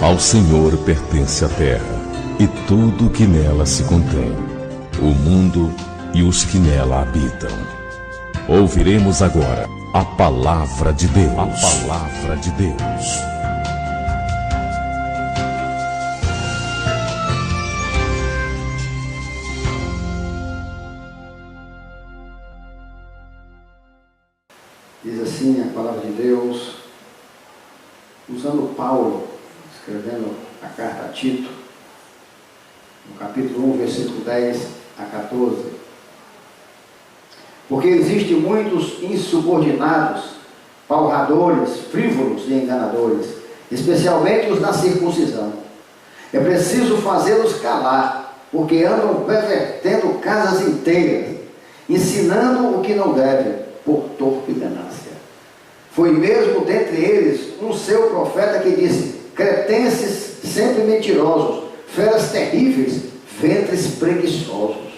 Ao Senhor pertence a terra e tudo o que nela se contém, o mundo e os que nela habitam. Ouviremos agora a palavra de Deus. A palavra de Deus. Diz assim a palavra de Deus, usando Paulo, escrevendo a carta a Tito, no capítulo 1, versículo 10 a 14. Porque existem muitos insubordinados, palradores, frívolos e enganadores, especialmente os da circuncisão. É preciso fazê-los calar, porque andam pervertendo casas inteiras, ensinando o que não deve, por torpe ganância. Foi mesmo dentre eles um seu profeta que disse: cretenses sempre mentirosos, feras terríveis, ventres preguiçosos.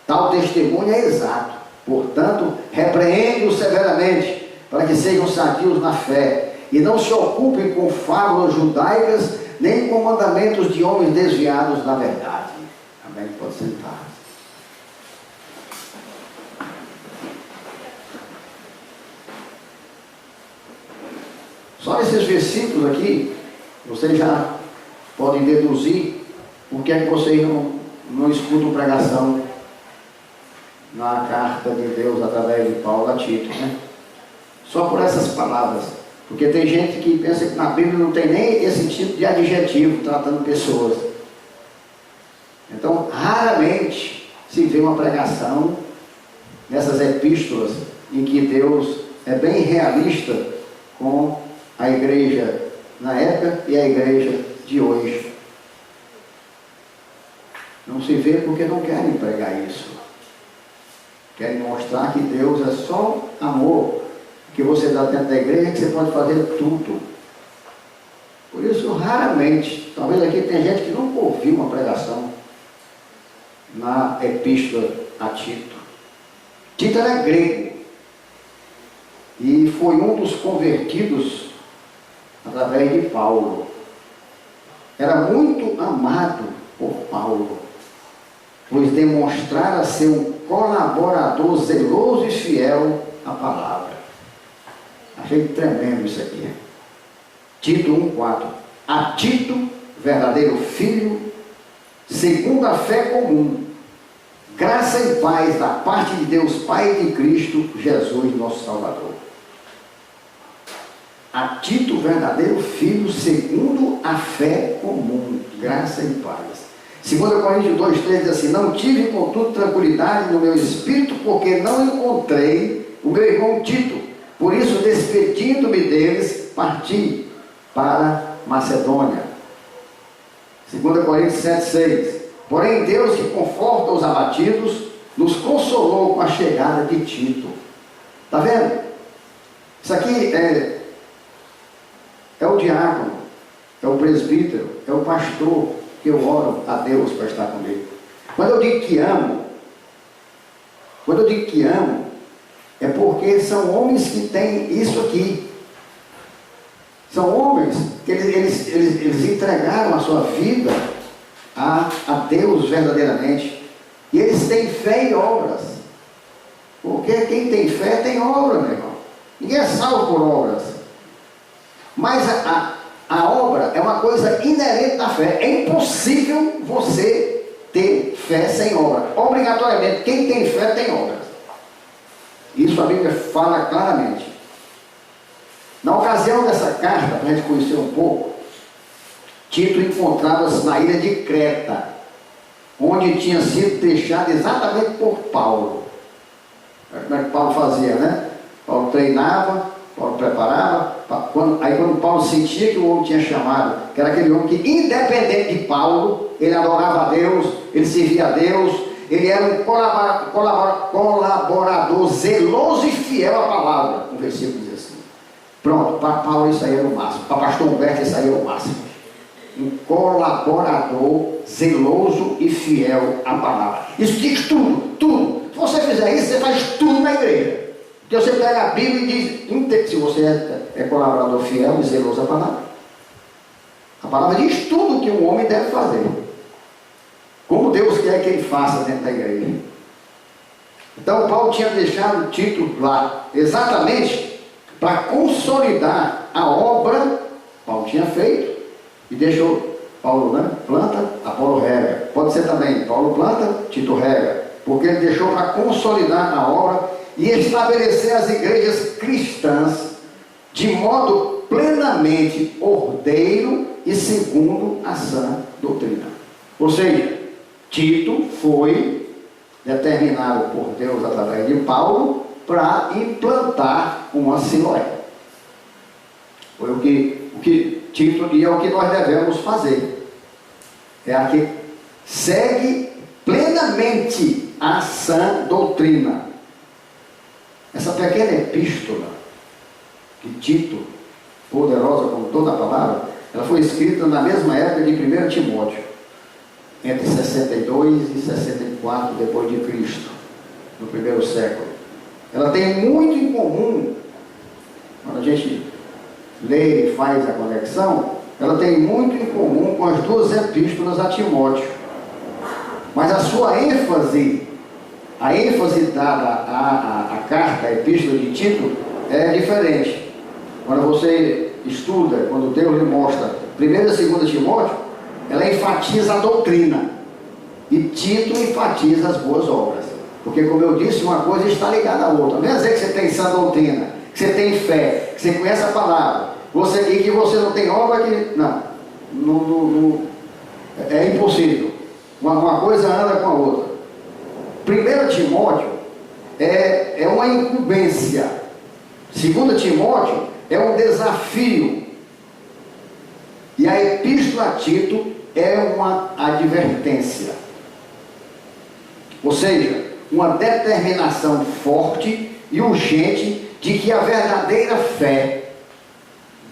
Tal testemunho é exato. Portanto, repreende-os severamente, para que sejam sadios na fé, e não se ocupem com fábulas judaicas, nem com mandamentos de homens desviados da verdade. Amém? Pode sentar. Só nesses versículos aqui, vocês já podem deduzir por que é que vocês não escutam pregação na carta de Deus através de Paulo a Tito, né? Só por essas palavras. Porque tem gente que pensa que na Bíblia não tem nem esse tipo de adjetivo tratando pessoas. Então, raramente se vê uma pregação nessas epístolas em que Deus é bem realista com a igreja na época e a igreja de hoje. Não se vê porque não querem pregar isso. Querem mostrar que Deus é só amor, que você dá dentro da igreja, que você pode fazer tudo. Por isso, raramente, talvez aqui tem gente que nunca ouviu uma pregação na epístola a Tito. Tito era grego e foi um dos convertidos através de Paulo. Era muito amado por Paulo, pois demonstrara ser um colaborador zeloso e fiel à palavra. Achei tremendo isso aqui. Tito 1,4. A Tito, verdadeiro filho, segundo a fé comum, graça e paz da parte de Deus Pai e de Cristo Jesus, nosso Salvador. A Tito, verdadeiro filho, segundo a fé comum, graça e paz. 2 Coríntios 2,3 diz assim: não tive, contudo, tranquilidade no meu espírito, porque não encontrei o meu irmão Tito. Por isso, despedindo-me deles, parti para Macedônia. 2 Coríntios 7,6. Porém, Deus, que conforta os abatidos, nos consolou com a chegada de Tito. Está vendo? Isso aqui é o diácono, é o presbítero, é o pastor que eu oro a Deus para estar comigo. Quando eu digo que amo, é porque são homens que têm isso aqui. São homens que eles entregaram a sua vida a Deus verdadeiramente. E eles têm fé em obras. Porque quem tem fé tem obra, meu irmão. Ninguém é salvo por obras. Mas a obra é uma coisa inerente da fé. É impossível você ter fé sem obra. Obrigatoriamente, quem tem fé tem obras. Isso a Bíblia fala claramente. Na ocasião dessa carta, para a gente conhecer um pouco, Tito encontrava-se na ilha de Creta, onde tinha sido deixado exatamente por Paulo. Como é que Paulo fazia, né? Paulo treinava, Paulo preparava. Aí quando Paulo sentia que o homem tinha chamado, que era aquele homem que, independente de Paulo, ele adorava a Deus, ele servia a Deus, ele era um colaborador zeloso e fiel à palavra. Um versículo diz assim. Pronto, para Paulo isso aí era o máximo. Para pastor Humberto isso aí era o máximo. Um colaborador zeloso e fiel à palavra. Isso diz tudo. Se você fizer isso, você faz tudo na igreja. Porque você pega a Bíblia e diz, se você é colaborador fiel e zeloso à palavra, a A palavra diz tudo que um homem deve fazer. Como Deus quer que ele faça dentro da igreja. Então Paulo tinha deixado Tito lá, exatamente para consolidar a obra. Paulo tinha feito e deixou Paulo, né? Planta, Apolo rega. Pode ser também Paulo planta, Tito rega. Porque ele deixou para consolidar a obra e estabelecer as igrejas cristãs de modo plenamente ordeiro e segundo a sã doutrina. Ou seja, Tito foi determinado por Deus através de Paulo para implantar uma Siloé. Foi o que Tito, e é o que nós devemos fazer. É a que segue plenamente a sã doutrina. Essa pequena epístola de Tito, poderosa como toda a palavra, ela foi escrita na mesma época de 1 Timóteo, entre 62 e 64 depois de Cristo, no primeiro século. Ela tem muito em comum, quando a gente lê e faz a conexão, ela tem muito em comum com as duas epístolas a Timóteo. Mas a sua ênfase, a ênfase dada à carta, à epístola de Tito, é diferente. Quando você estuda, quando Deus lhe mostra 1 e 2 Timóteo, ela enfatiza a doutrina. E Tito enfatiza as boas obras. Porque, como eu disse, uma coisa está ligada à outra. Não é dizer que você tem sã doutrina, que você tem fé, que você conhece a palavra, e que você não tem obra, que... Não, é impossível. Uma coisa anda com a outra. 1 Timóteo é uma incumbência. 2 Timóteo é um desafio. E a epístola a Tito é uma advertência. Ou seja, uma determinação forte e urgente de que a verdadeira fé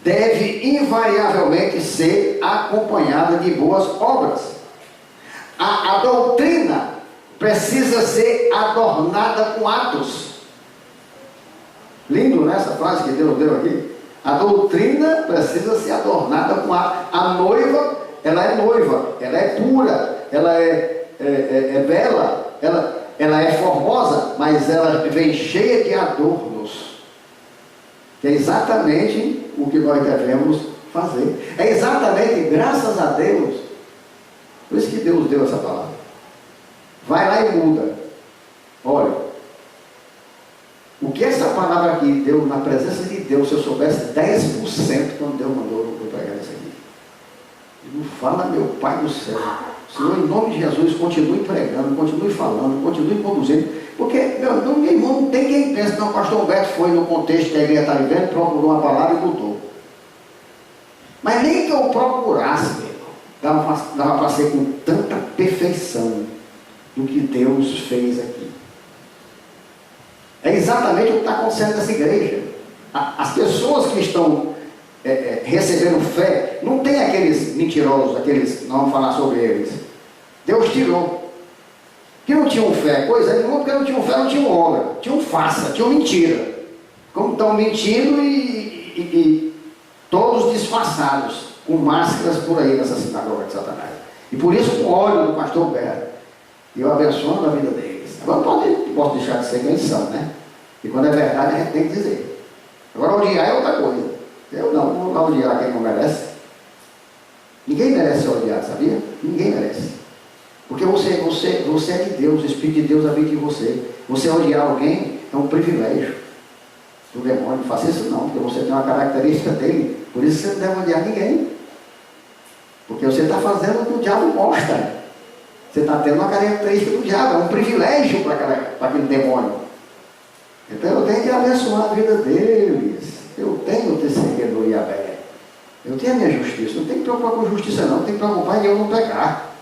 deve invariavelmente ser acompanhada de boas obras. A doutrina precisa ser adornada com atos. Lindo, né, essa frase que Deus deu aqui? A doutrina precisa ser adornada com atos. A noiva, ela é noiva, ela é pura, ela é bela, ela é formosa, mas ela vem cheia de adornos. Que é exatamente o que nós devemos fazer. É exatamente, graças a Deus, por isso que Deus deu essa palavra. Vai lá e muda. Olha, o que essa palavra aqui deu na presença de Deus, se eu soubesse 10% quando Deus mandou eu pregar isso aqui. Não fala, meu Pai do céu. Senhor, em nome de Jesus, continue pregando, continue falando, continue conduzindo. Porque, meu irmão, não tem quem pense, não, o pastor Humberto foi no contexto que a igreja está vivendo, procurou uma palavra e mudou. Mas nem que eu procurasse, dava para ser com tanta perfeição do que Deus fez aqui. É exatamente o que está acontecendo nessa igreja. As pessoas que estão recebendo fé, não tem aqueles mentirosos, aqueles, não vamos falar sobre eles. Deus tirou. Que não tinham fé, coisa nenhuma, porque não tinham fé, não tinham obra, tinham farsa, tinham mentira. Como estão mentindo e todos disfarçados, com máscaras por aí nessa sinagoga de Satanás. E por isso, com óleo do pastor Humberto, eu abençoando a vida deles. Agora posso deixar de ser quem são, né? E quando é verdade, a gente tem que dizer. Agora, odiar é outra coisa. Eu não vou odiar quem não merece. Ninguém merece ser odiado, sabia? Ninguém merece. Porque você é de Deus, o Espírito de Deus habita em você. Você odiar alguém é um privilégio do demônio. Não faça isso não, porque você tem uma característica dele. Por isso você não deve odiar ninguém. Porque você está fazendo o que o diabo gosta. Você está tendo uma característica do diabo, é um privilégio para aquele demônio. Então eu tenho que abençoar a vida deles. Eu tenho testemunho aberto. Eu tenho a minha justiça. Não tem que preocupar com justiça não, tem que preocupar em eu não pecar.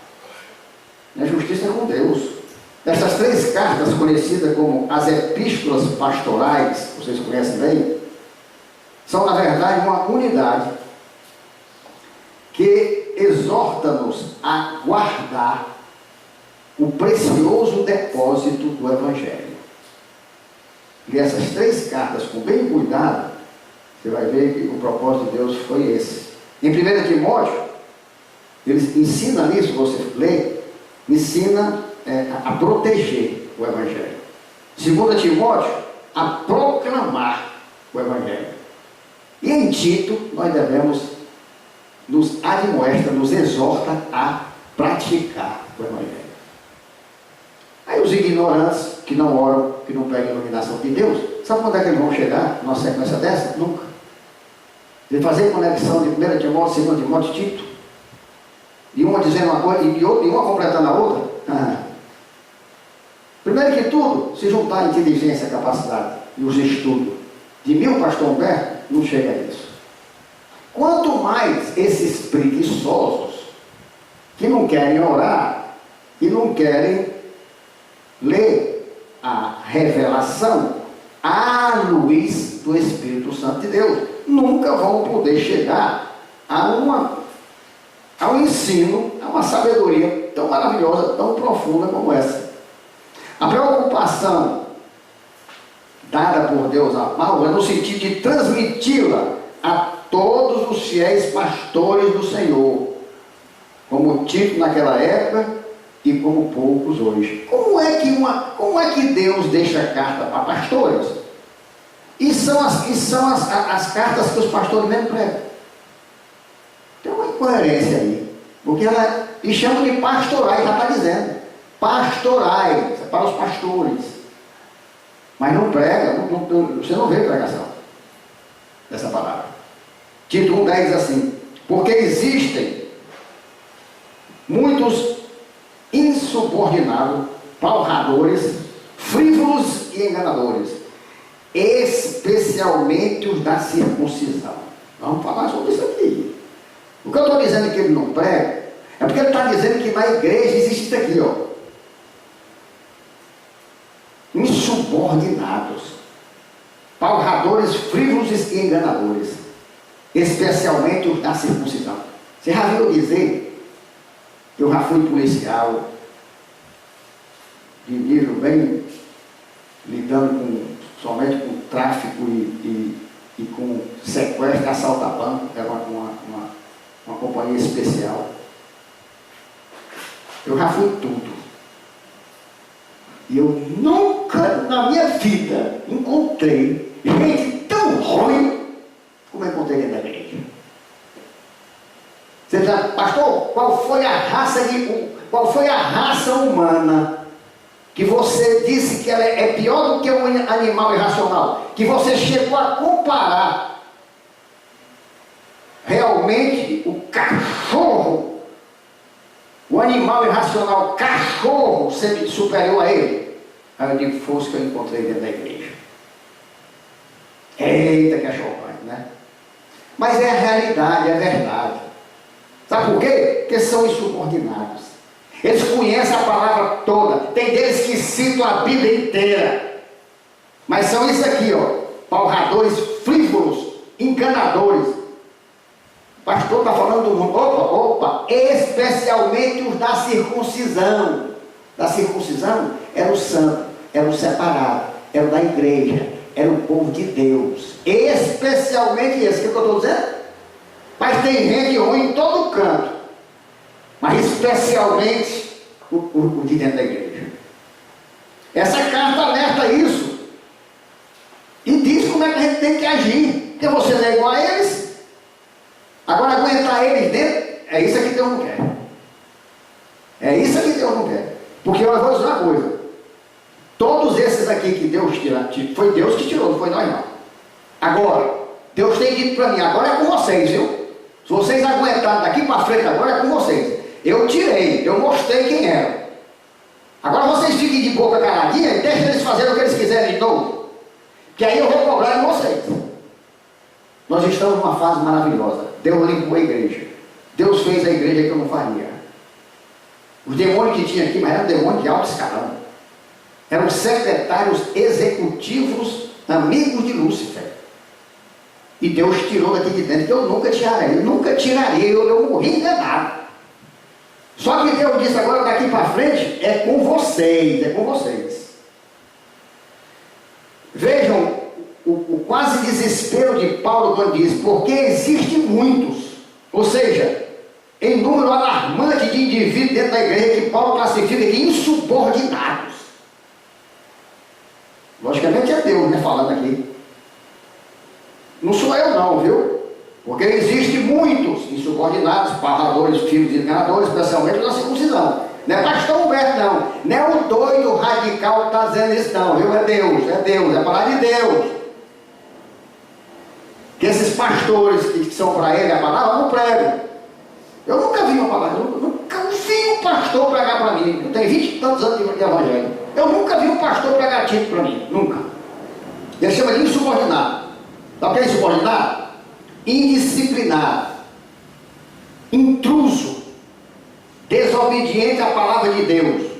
Minha justiça é com Deus. Essas 3 cartas, conhecidas como as epístolas pastorais, vocês conhecem bem, são na verdade uma unidade que exorta-nos a guardar o precioso depósito do Evangelho. E essas 3 cartas, com bem cuidado, você vai ver que o propósito de Deus foi esse. Em 1 Timóteo, Ele ensina nisso, você lê, ensina a proteger o Evangelho. 2 Timóteo, a proclamar o Evangelho. E em Tito, nós devemos nos admoesta, nos exorta a praticar o Evangelho. Aí os ignorantes, que não oram, que não pegam a iluminação de Deus, sabe quando é que eles vão chegar numa sequência dessa? Nunca. De fazer conexão de 1 Timóteo, 2 Timóteo, Tito, de uma dizendo uma coisa e de uma completando a outra. Primeiro que tudo, se juntar a inteligência, a capacidade e os estudos de 1000 pastor Humberto, não chega a isso. Quanto mais esses preguiçosos, que não querem orar, que não querem ler a revelação à luz do Espírito Santo de Deus, nunca vão poder chegar a um ensino, a uma sabedoria tão maravilhosa, tão profunda como essa. A preocupação dada por Deus a Paulo é no sentido de transmiti-la a todos os fiéis pastores do Senhor, como Tito naquela época e como poucos hoje. Como é que Deus deixa carta para pastores? E são as cartas que os pastores mesmo pregam. Tem uma incoerência aí, porque e chama de pastorais, já está dizendo, pastorais, é para os pastores, mas não prega, você não vê pregação dessa palavra. Tito 1,10 diz assim: porque existem muitos insubordinados, palradores, frívolos e enganadores, especialmente os da circuncisão. Vamos falar sobre isso aqui. O que eu estou dizendo que ele não prega é porque ele está dizendo que na igreja existe isso aqui, ó. Insubordinados, palradores, frívolos e enganadores, especialmente os da circuncisão. Você já viu dizer que eu já fui policial de nível bem, lidando somente com tráfico e com sequestro e assalto a banco, era uma companhia especial. Eu já fui tudo. E eu nunca na minha vida encontrei gente tão ruim como eu encontrei dentro da igreja. Você já, pastor, qual foi a raça humana que você disse que ela é pior do que um animal irracional? Que você chegou a comparar realmente o cachorro, o animal irracional, cachorro, ser superior a ele? Aí eu digo, foi isso que eu encontrei dentro da igreja. Eita, que é chocante, né? Mas é a realidade, é a verdade. Sabe por quê? Porque são insubordinados. Eles conhecem a palavra toda. Tem deles que citam a Bíblia inteira. Mas são isso aqui, ó. Palradores, frívolos, enganadores. O pastor está falando do mundo. Opa, especialmente os da circuncisão. Da circuncisão era o santo, era o separado, era o da igreja, era o povo de Deus. Especialmente esse que eu estou dizendo. Mas tem gente ruim em todo canto. Mas especialmente o de dentro da igreja. Essa carta alerta isso. E diz como é que a gente tem que agir. Porque você não é igual a eles. Agora aguentar eles dentro, é isso que Deus não quer. É isso que Deus não quer. Porque eu vou dizer uma coisa. Todos esses aqui que Deus tira, foi Deus que tirou, não foi nós não. Agora, Deus tem dito para mim, agora é com vocês, viu? Se vocês aguentarem daqui para frente, agora é com vocês. Eu tirei, eu mostrei quem era. Agora vocês fiquem de boca caladinha e deixem eles fazerem o que eles quiserem de novo. Que aí eu vou cobrar em vocês. Nós estamos numa fase maravilhosa. Deus limpou a igreja. Deus fez a igreja que eu não faria. Os demônios que tinha aqui, mas eram demônios de alto escalão. Eram secretários executivos, amigos de Lúcifer. E Deus tirou daqui de dentro, que eu nunca tiraria, eu morri enganado. Só que Deus disse agora, daqui para frente, é com vocês. Vejam o quase desespero de Paulo quando diz, porque existem muitos. Ou seja, em número alarmante de indivíduos dentro da igreja que Paulo classifica de insubordinados. Logicamente é Deus, né, falando aqui. Não sou eu não, viu? Porque existem muitos insubordinados, parradores, filhos de enganadores, especialmente na circuncisão. Não é pastor Humberto não, não é o doido radical que está dizendo isso não, viu? É Deus, é a palavra de Deus. Que esses pastores que são para ele a palavra não pregam. Eu nunca vi uma palavra, nunca vi um pastor pregar para mim. Eu tenho 20 e tantos anos de evangelho. Eu nunca vi um pastor pregar título para mim, nunca. Ele chama de insubordinado. Sabe o que é insubordinado? Indisciplinado, intruso, desobediente à palavra de Deus.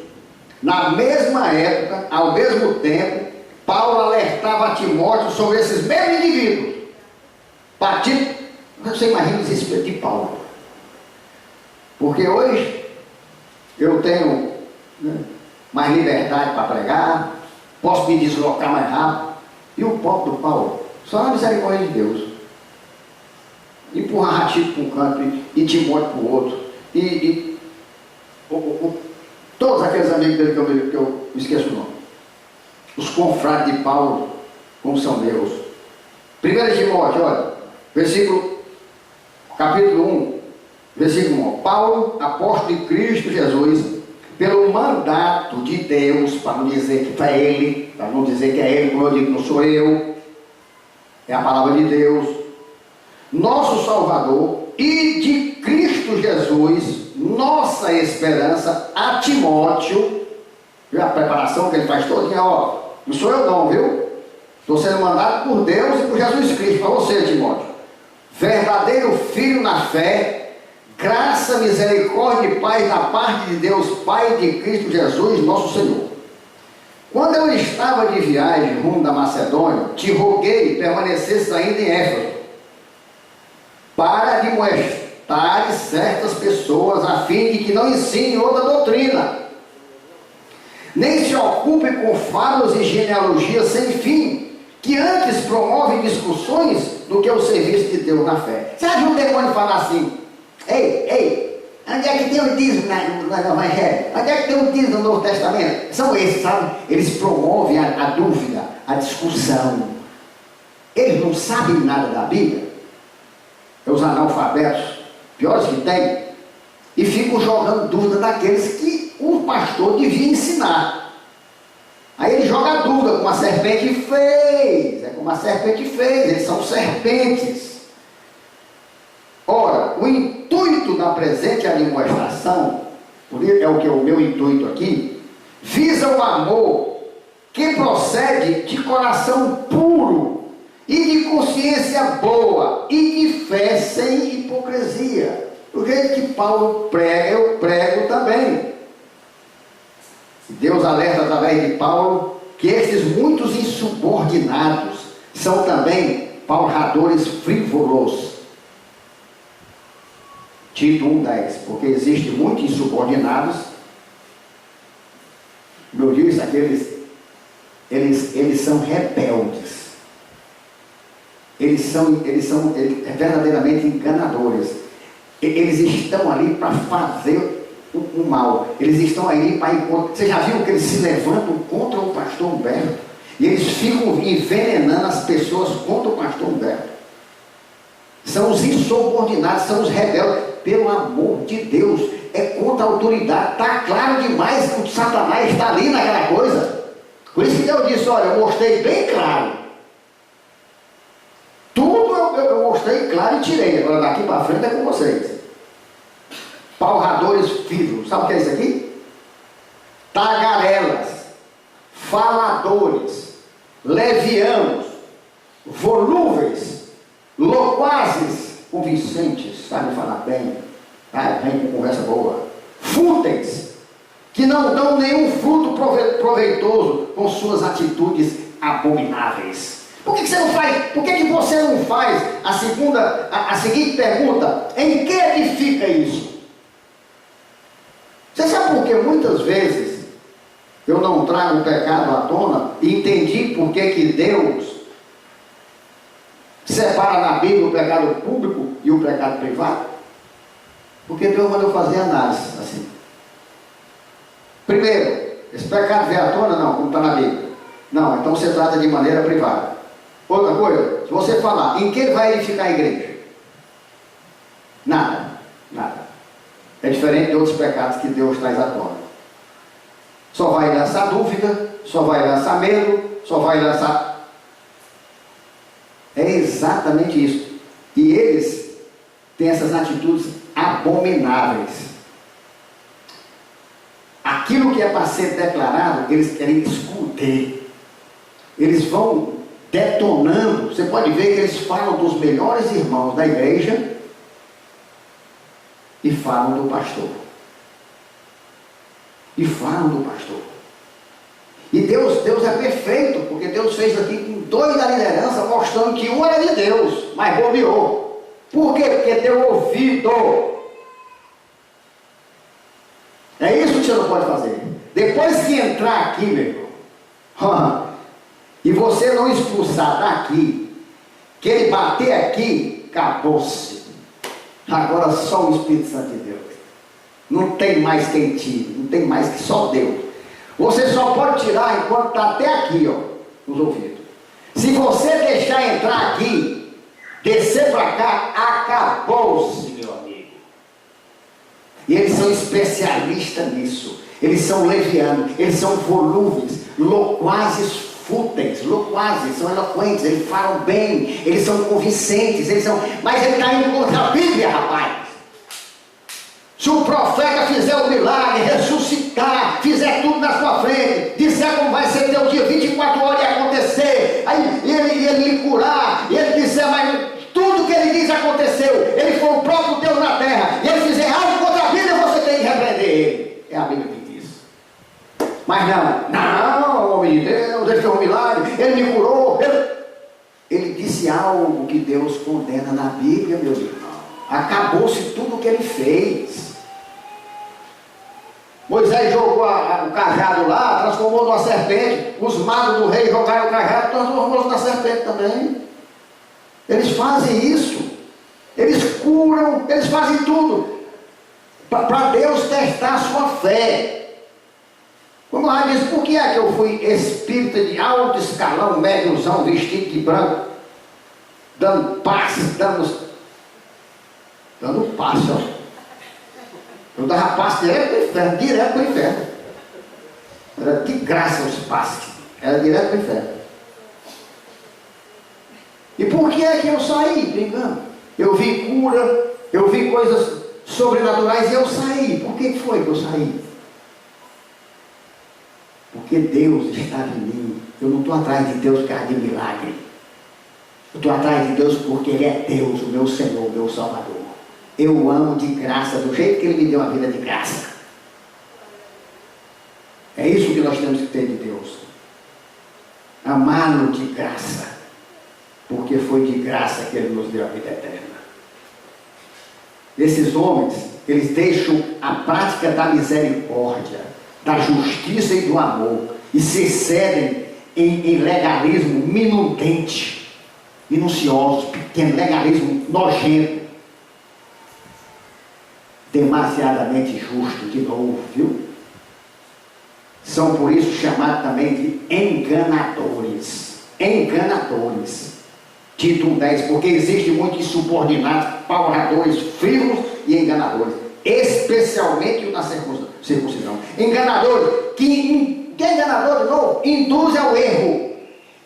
Na mesma época, ao mesmo tempo, Paulo alertava a Timóteo sobre esses mesmos indivíduos. Você imagina os espíritos de Paulo. Porque hoje eu tenho mais liberdade para pregar, posso me deslocar mais rápido. E o próprio Paulo, só na misericórdia de Deus, empurrar Tito para um canto e Timóteo para o outro. Todos aqueles amigos dele que eu esqueço o nome. Os confrades de Paulo, como são meus. 1 Timóteo, olha, capítulo 1, versículo 1. Paulo, apóstolo de Cristo Jesus, pelo mandato de Deus, para não dizer que é ele, para não dizer que é ele, como eu digo, não sou eu, é a palavra de Deus, nosso Salvador, e de Cristo Jesus, nossa esperança, a Timóteo. Viu a preparação que ele faz todinha, ó, não sou eu não, viu? Estou sendo mandado por Deus e por Jesus Cristo, para você, Timóteo, verdadeiro filho na fé, graça, misericórdia e paz da parte de Deus, Pai, de Cristo Jesus, nosso Senhor. Quando eu estava de viagem rumo da Macedônia, te roguei permanecesses ainda em Éfeso, para admoestar certas pessoas, a fim de que não ensine outra doutrina, nem se ocupe com fábulas e genealogias sem fim, que antes promovem discussões do que o serviço de Deus na fé. Você já viu um demônio falar assim? Ei, onde é que tem o dízimo no Evangelho? Onde é que tem o dízimo no Novo Testamento? São esses, sabe? Eles promovem a dúvida, a discussão. Eles não sabem nada da Bíblia. É os analfabetos, piores que tem, e ficam jogando dúvida daqueles que o pastor devia ensinar. Aí ele joga a dúvida, como a serpente fez. É como a serpente fez, eles são serpentes. Ora, o intuito da presente admoestação, é o que é o meu intuito aqui, visa o amor que procede de coração puro e de consciência boa e de fé sem hipocrisia. O jeito que Paulo prega, eu prego também. Deus alerta através de Paulo que esses muitos insubordinados são também palradores frívolos. Tito 1,10, porque existe muitos insubordinados, como eu disse, eles são rebeldes, eles são verdadeiramente enganadores, eles estão ali para fazer o mal, eles estão ali para encontrar. Você já viu que eles se levantam contra o pastor Humberto, e eles ficam envenenando as pessoas contra o pastor Humberto? São os insubordinados, são os rebeldes. Pelo amor de Deus, é contra a autoridade. Está claro demais que o Satanás está ali naquela coisa. Por isso que Deus disse, olha, eu mostrei bem claro. Tudo eu mostrei claro e tirei. Agora daqui para frente é com vocês. Palradores frívolos. Sabe o que é isso aqui? Tagarelas, faladores, levianos, volúveis, loquazes, convincentes, sabe falar bem, vem com conversa boa, fúteis, que não dão nenhum fruto proveitoso com suas atitudes abomináveis. Por que você não faz? Por que você não faz a seguinte pergunta? Em que edifica isso? Você sabe por que muitas vezes eu não trago o pecado à tona e entendi por que Deus separa na Bíblia o pecado público e o pecado privado? Porque Deus mandou fazer análise assim. Primeiro, esse pecado veio à tona? Não, como está na Bíblia. Não, então você trata de maneira privada. Outra coisa, se você falar, em que vai edificar a igreja? Nada, nada. É diferente de outros pecados que Deus traz à tona. Só vai lançar dúvida, só vai lançar medo, só vai lançar... É exatamente isso. E eles têm essas atitudes abomináveis. Aquilo que é para ser declarado, eles querem esconder. Eles vão detonando. Você pode ver que eles falam dos melhores irmãos da igreja e falam do pastor. E falam do pastor. E Deus é perfeito, porque Deus fez aqui com dois da liderança, mostrando que um era de Deus, mas bobeou. Por quê? Porque deu ouvido. É isso que você não pode fazer. Depois que entrar aqui, meu irmão, e você não expulsar daqui, que ele bater aqui, acabou-se. Agora só o Espírito Santo de Deus. Não tem mais quem tire, não tem mais que só Deus. Você só pode tirar enquanto está até aqui, ó, nos ouvidos. Se você deixar entrar aqui, descer para cá, acabou-se, meu amigo. E eles são especialistas nisso. Eles são levianos, eles são volúveis, loquazes fúteis, loquazes, são eloquentes, eles falam bem, eles são convincentes, mas ele está indo contra a Bíblia, rapaz. Se o profeta fizer o milagre, ressuscitar, fizer tudo na sua frente, disser como vai ser teu dia, 24 horas e acontecer, aí ele lhe curar, e ele disser, mas tudo que ele diz aconteceu, ele foi o próprio Deus na terra, e ele fizer algo contra a Bíblia, você tem que repreender ele. É a Bíblia que diz. Mas não, homem de Deus, ele fez um milagre, ele me curou, ele disse algo que Deus condena na Bíblia, meu irmão. Acabou-se tudo o que ele fez. Moisés jogou o cajado lá, transformou numa serpente. Os magos do rei jogaram o cajado, transformou-se na serpente também. Eles fazem isso. Eles curam, eles fazem tudo para Deus testar a sua fé. Como lá diz, por que é que eu fui espírita de alto escalão, médiozão, vestido de branco, dando passes, dando passe, ó. Eu dava passe direto para o inferno. Era de graça os passes, era direto para o inferno. E por que é que eu saí brincando? Eu vi cura, eu vi coisas sobrenaturais e eu saí. Por que foi que eu saí? Porque Deus estava em mim. Eu não estou atrás de Deus por causa de milagre. Eu estou atrás de Deus porque Ele é Deus, o meu Senhor, o meu Salvador. Eu amo de graça, do jeito que Ele me deu a vida de graça. É isso que nós temos que ter de Deus. Amá-lo de graça. Porque foi de graça que Ele nos deu a vida eterna. Esses homens, eles deixam a prática da misericórdia, da justiça e do amor, e se excedem em legalismo minudente, minucioso, pequeno, legalismo nojento, demasiadamente justo, de novo, viu? São por isso chamados também de enganadores. Enganadores. Tito 1:10, porque existe muitos insubordinados, palradores, frios e enganadores, especialmente o na circuncisão. Enganadores, que é enganador de novo? Induz ao erro.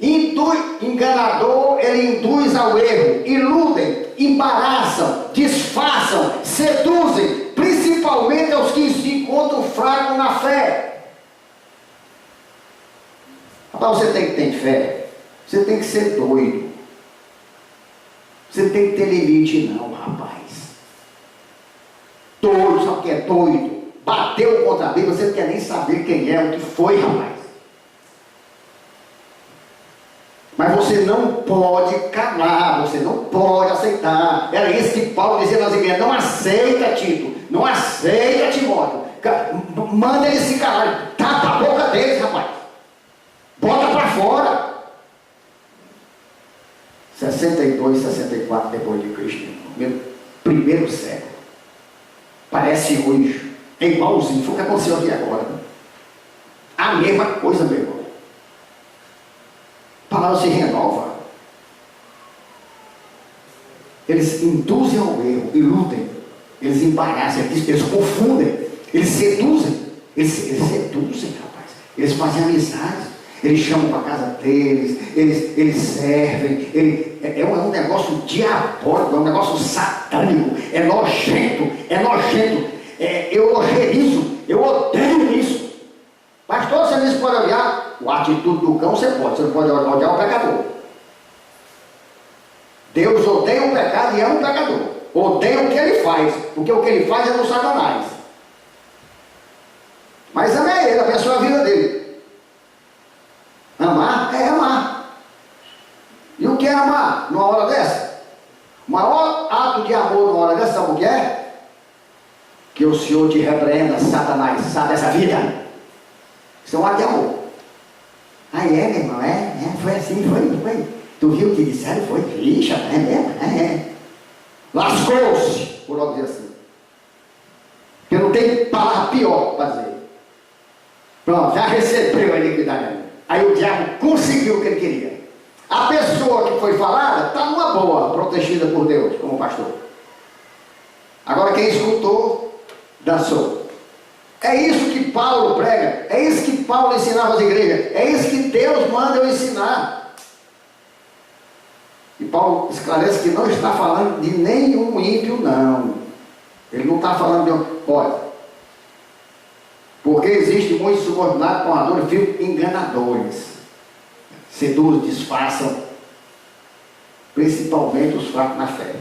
Enganador, ele induz ao erro, iludem, embaraçam, disfarçam, seduzem, principalmente aos que se encontram fracos na fé. Rapaz, você tem que ter fé, você tem que ser doido. Você não tem que ter limite não, rapaz. Doido, sabe o que é doido? Bateu contra a Bíblia, você não quer nem saber quem é, o que foi, rapaz. Mas você não pode calar, você não pode aceitar. Era isso que Paulo dizia nas igrejas: não aceita Tito, não aceita Timóteo. Manda eles se calar, tapa a boca deles, rapaz. Bota para fora. 62, 64 depois de Cristo, meu primeiro século. Parece hoje. É igualzinho. Foi o que aconteceu aqui agora. A mesma coisa, meu irmão. A palavra se renova. Eles induzem ao erro, iludem. Eles embaraçam, eles confundem. Eles seduzem. Eles seduzem, rapaz. Eles fazem amizades. Eles chamam para a casa deles. Eles servem. É um negócio diabólico. É um negócio satânico. É nojento. É nojento. Eu ojerizo. Eu odeio isso. Pastor, você não pode odiar? A atitude do cão você pode. Você não pode odiar o pecador. Deus odeia o pecado e ama o pecador. Odeia o que ele faz. Porque o que ele faz é do Satanás. Mas ama ele, abençoa a vida dele. Amar é amar. E o que é amar numa hora dessa? O maior ato de amor numa hora dessa, sabe o que é? Que o Senhor te repreenda, Satanás, sabe essa vida? Isso é um ato de amor. Ah, meu irmão, foi assim, foi. Tu viu o que disseram? Foi. Ixi, é mesmo? Lascou-se, por logo dizer assim. Porque não tem palavra pior para dizer. Pronto, já recebeu a iniquidade. Aí o diabo conseguiu o que ele queria. A pessoa que foi falada está numa boa, protegida por Deus, como pastor. Agora quem escutou, dançou. É isso que Paulo prega. É isso que Paulo ensinava às igrejas. É isso que Deus manda eu ensinar. E Paulo esclarece que não está falando de nenhum ímpio, não. Ele não está falando de um... Olha, porque existe muitos subordinados, porradores, ficam enganadores. Seduzem, disfarçam, principalmente os fracos na fé.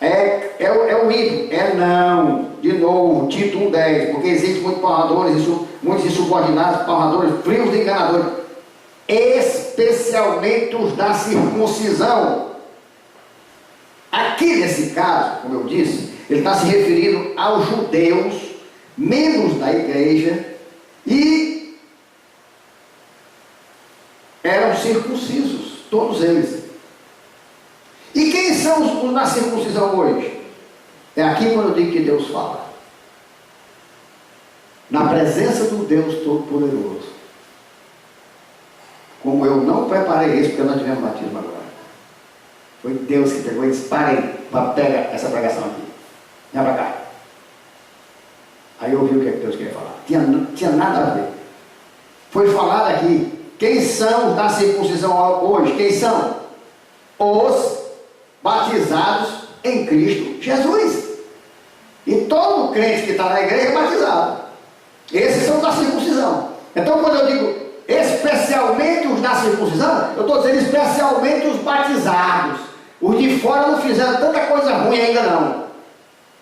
É o ímpio, não. De novo, Tito 1,10, porque existem muitos porradores, muitos insubordinados, porradores, frios e enganadores, especialmente os da circuncisão. Aqui nesse caso, como eu disse, ele está se referindo aos judeus, membros da igreja, e eram circuncisos, todos eles. E quem são os da circuncisão hoje? É aqui quando eu digo que Deus fala. Na presença do Deus Todo-Poderoso. Como eu não preparei isso, porque nós tivemos batismo agora. Foi Deus que pegou e disse, parem, pega essa pregação aqui. Vem para cá. Aí eu ouvi o que Deus queria falar. Tinha nada a ver. Foi falado aqui. Quem são os da circuncisão hoje? Quem são? Os batizados em Cristo Jesus. E todo crente que está na igreja é batizado. Esses são da circuncisão. Então quando eu digo especialmente os da circuncisão, eu estou dizendo especialmente os batizados. Os de fora não fizeram tanta coisa ruim ainda não.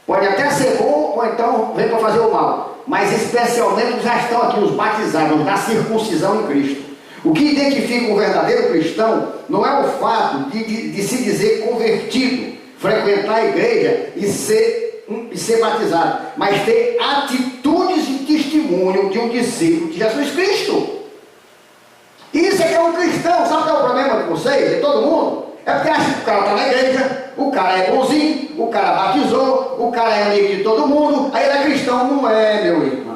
Pode até ser bom, ou então vem para fazer o mal. Mas especialmente já estão aqui os batizados, os da circuncisão em Cristo. O que identifica um verdadeiro cristão não é o fato de se dizer convertido, frequentar a igreja e ser batizado, mas ter atitudes e testemunho de um discípulo de Jesus Cristo. Isso é que é um cristão. Sabe qual é o problema de vocês, de todo mundo? É porque acha que o cara está na igreja, o cara é bonzinho, o cara batizou, o cara é amigo de todo mundo, aí ele é cristão. Não é, meu irmão.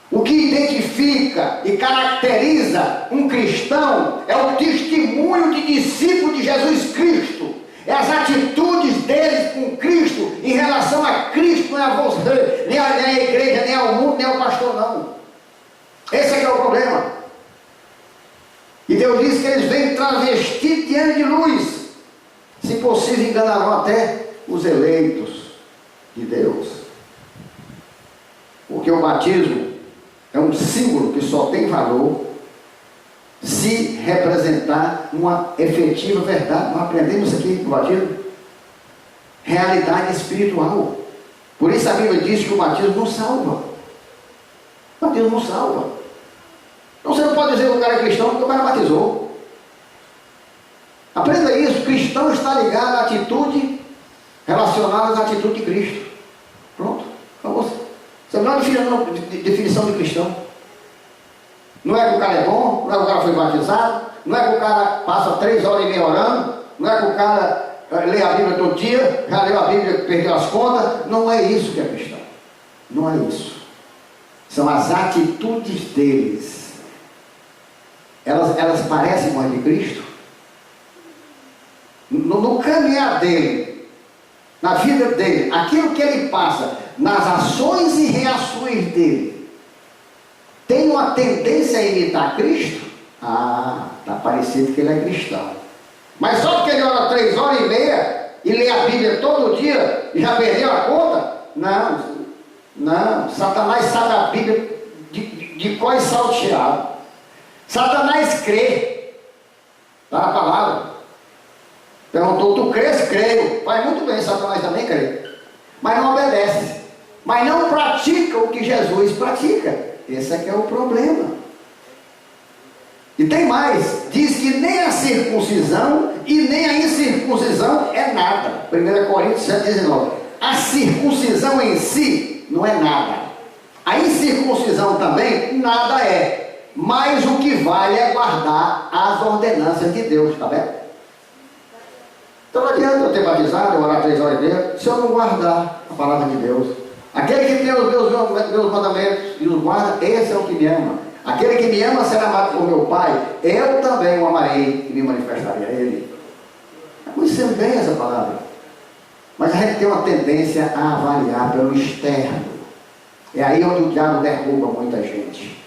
O que identifica e caracteriza um cristão é o testemunho de discípulo de Jesus Cristo. É as atitudes deles com Cristo em relação a Cristo, não é a você, nem a igreja, nem ao mundo, nem ao pastor, não. Esse é que é o problema. E Deus diz que eles vêm travestidos diante de luz. Se possível, enganarão até os eleitos de Deus. Porque o batismo é um símbolo que só tem valor se representar uma efetiva verdade. Nós aprendemos isso aqui no batismo. Realidade espiritual. Por isso a Bíblia diz que o batismo não salva. O batismo não salva. Então você não pode dizer que o cara é cristão porque o cara batizou. Aprenda isso. Cristão está ligado à atitude relacionada à atitude de Cristo. Pronto. Acabou. Essa é a melhor definição de cristão. Não é que o cara é bom, não é que o cara foi batizado, não é que o cara passa 3 horas e meia orando, não é que o cara lê a Bíblia todo dia, já leu a Bíblia, perdeu as contas. Não é isso que é cristão. Não é isso. São as atitudes deles. Elas parecem com as de Cristo? No caminhar dele, na vida dele, aquilo que ele passa, nas ações e reações dele, tem uma tendência a imitar Cristo? Ah, está parecido que ele é cristão. Mas só porque ele ora 3 horas e meia e lê a Bíblia todo dia e já perdeu a conta? Não. Satanás sabe a Bíblia de cor e salteado. Satanás crê. Está na palavra. Perguntou, tu crês? Creio. Faz muito bem, Satanás também crê. Mas não obedece. Mas não pratica o que Jesus pratica. Esse é que é o problema. E tem mais. Diz que nem a circuncisão e nem a incircuncisão é nada. 1 Coríntios 7,19. A circuncisão em si não é nada. A incircuncisão também nada é. Mas o que vale é guardar as ordenanças de Deus. Está vendo? Então não adianta eu ter batizado, eu orar 3 horas e meia, se eu não guardar a palavra de Deus. Aquele que tem os meus mandamentos e os guarda, esse é o que me ama. Aquele que me ama será amado por meu Pai, eu também o amarei e me manifestarei a Ele. Conhecemos bem essa palavra. Mas a gente tem uma tendência a avaliar pelo externo. É aí onde o diabo derruba muita gente.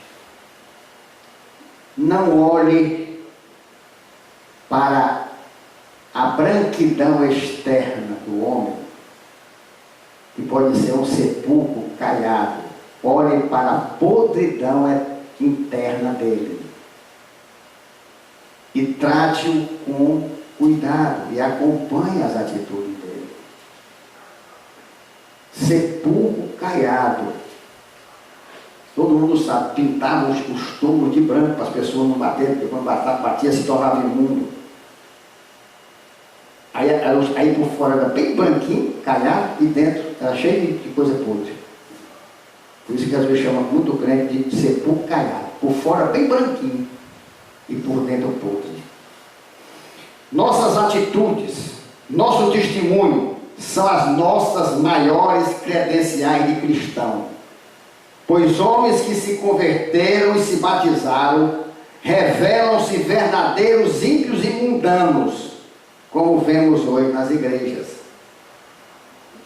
Não olhe para a branquidão externa do homem, que pode ser um sepulcro caiado. Olhe para a podridão interna dele e trate-o com cuidado e acompanhe as atitudes dele. Sepulcro caiado. Todo mundo sabe, pintavam os túmulos de branco para as pessoas não baterem, porque quando batia se tornava imundo. Aí por fora era bem branquinho, caiado, e dentro era cheio de coisa podre. Por isso que às vezes chama muito crente de sepulcro caiado. Por fora bem branquinho e por dentro podre. Nossas atitudes, nosso testemunho são as nossas maiores credenciais de cristão. Pois homens que se converteram e se batizaram revelam-se verdadeiros ímpios e mundanos, como vemos hoje nas igrejas.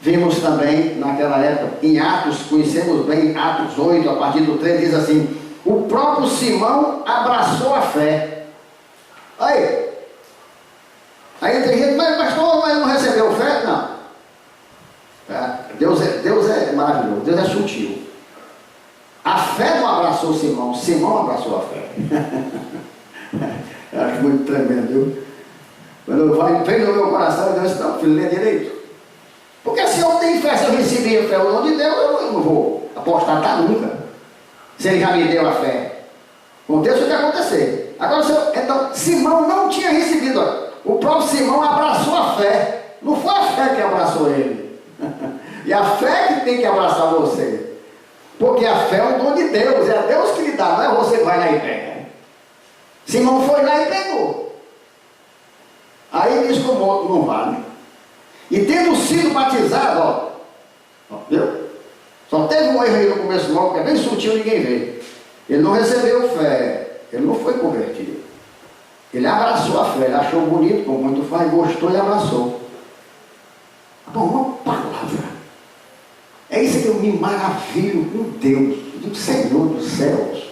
Vimos também naquela época, em Atos, conhecemos bem Atos 8, a partir do 3, diz assim: o próprio Simão abraçou a fé. Aí tem gente, mas pastor, mas não recebeu fé? Não. Deus é maravilhoso, Deus é sutil. A fé não abraçou Simão, Simão abraçou a fé. Eu acho muito tremendo, viu? Quando eu falo, fez no meu coração, eu disse, não, filho, lê direito. Porque se eu tenho fé, se eu recebi a fé, o dom de Deus, eu não vou apostatar nunca. Se ele já me deu a fé. Aconteça o que acontecer. Agora, então, Simão não tinha recebido. O próprio Simão abraçou a fé. Não foi a fé que abraçou ele. E a fé que tem que abraçar você. Porque a fé é um dom de Deus. É Deus que lhe dá, não é você que vai lá e pega. Simão foi lá e pegou. Aí diz que o monte não vale. E tendo sido batizado, viu? Só teve um erro aí no começo logo, que é bem sutil, ninguém vê. Ele não recebeu fé, ele não foi convertido. Ele abraçou a fé, ele achou bonito, como muito faz, gostou e abraçou. Bom, uma palavra. É isso que eu me maravilho com Deus, do Senhor dos céus.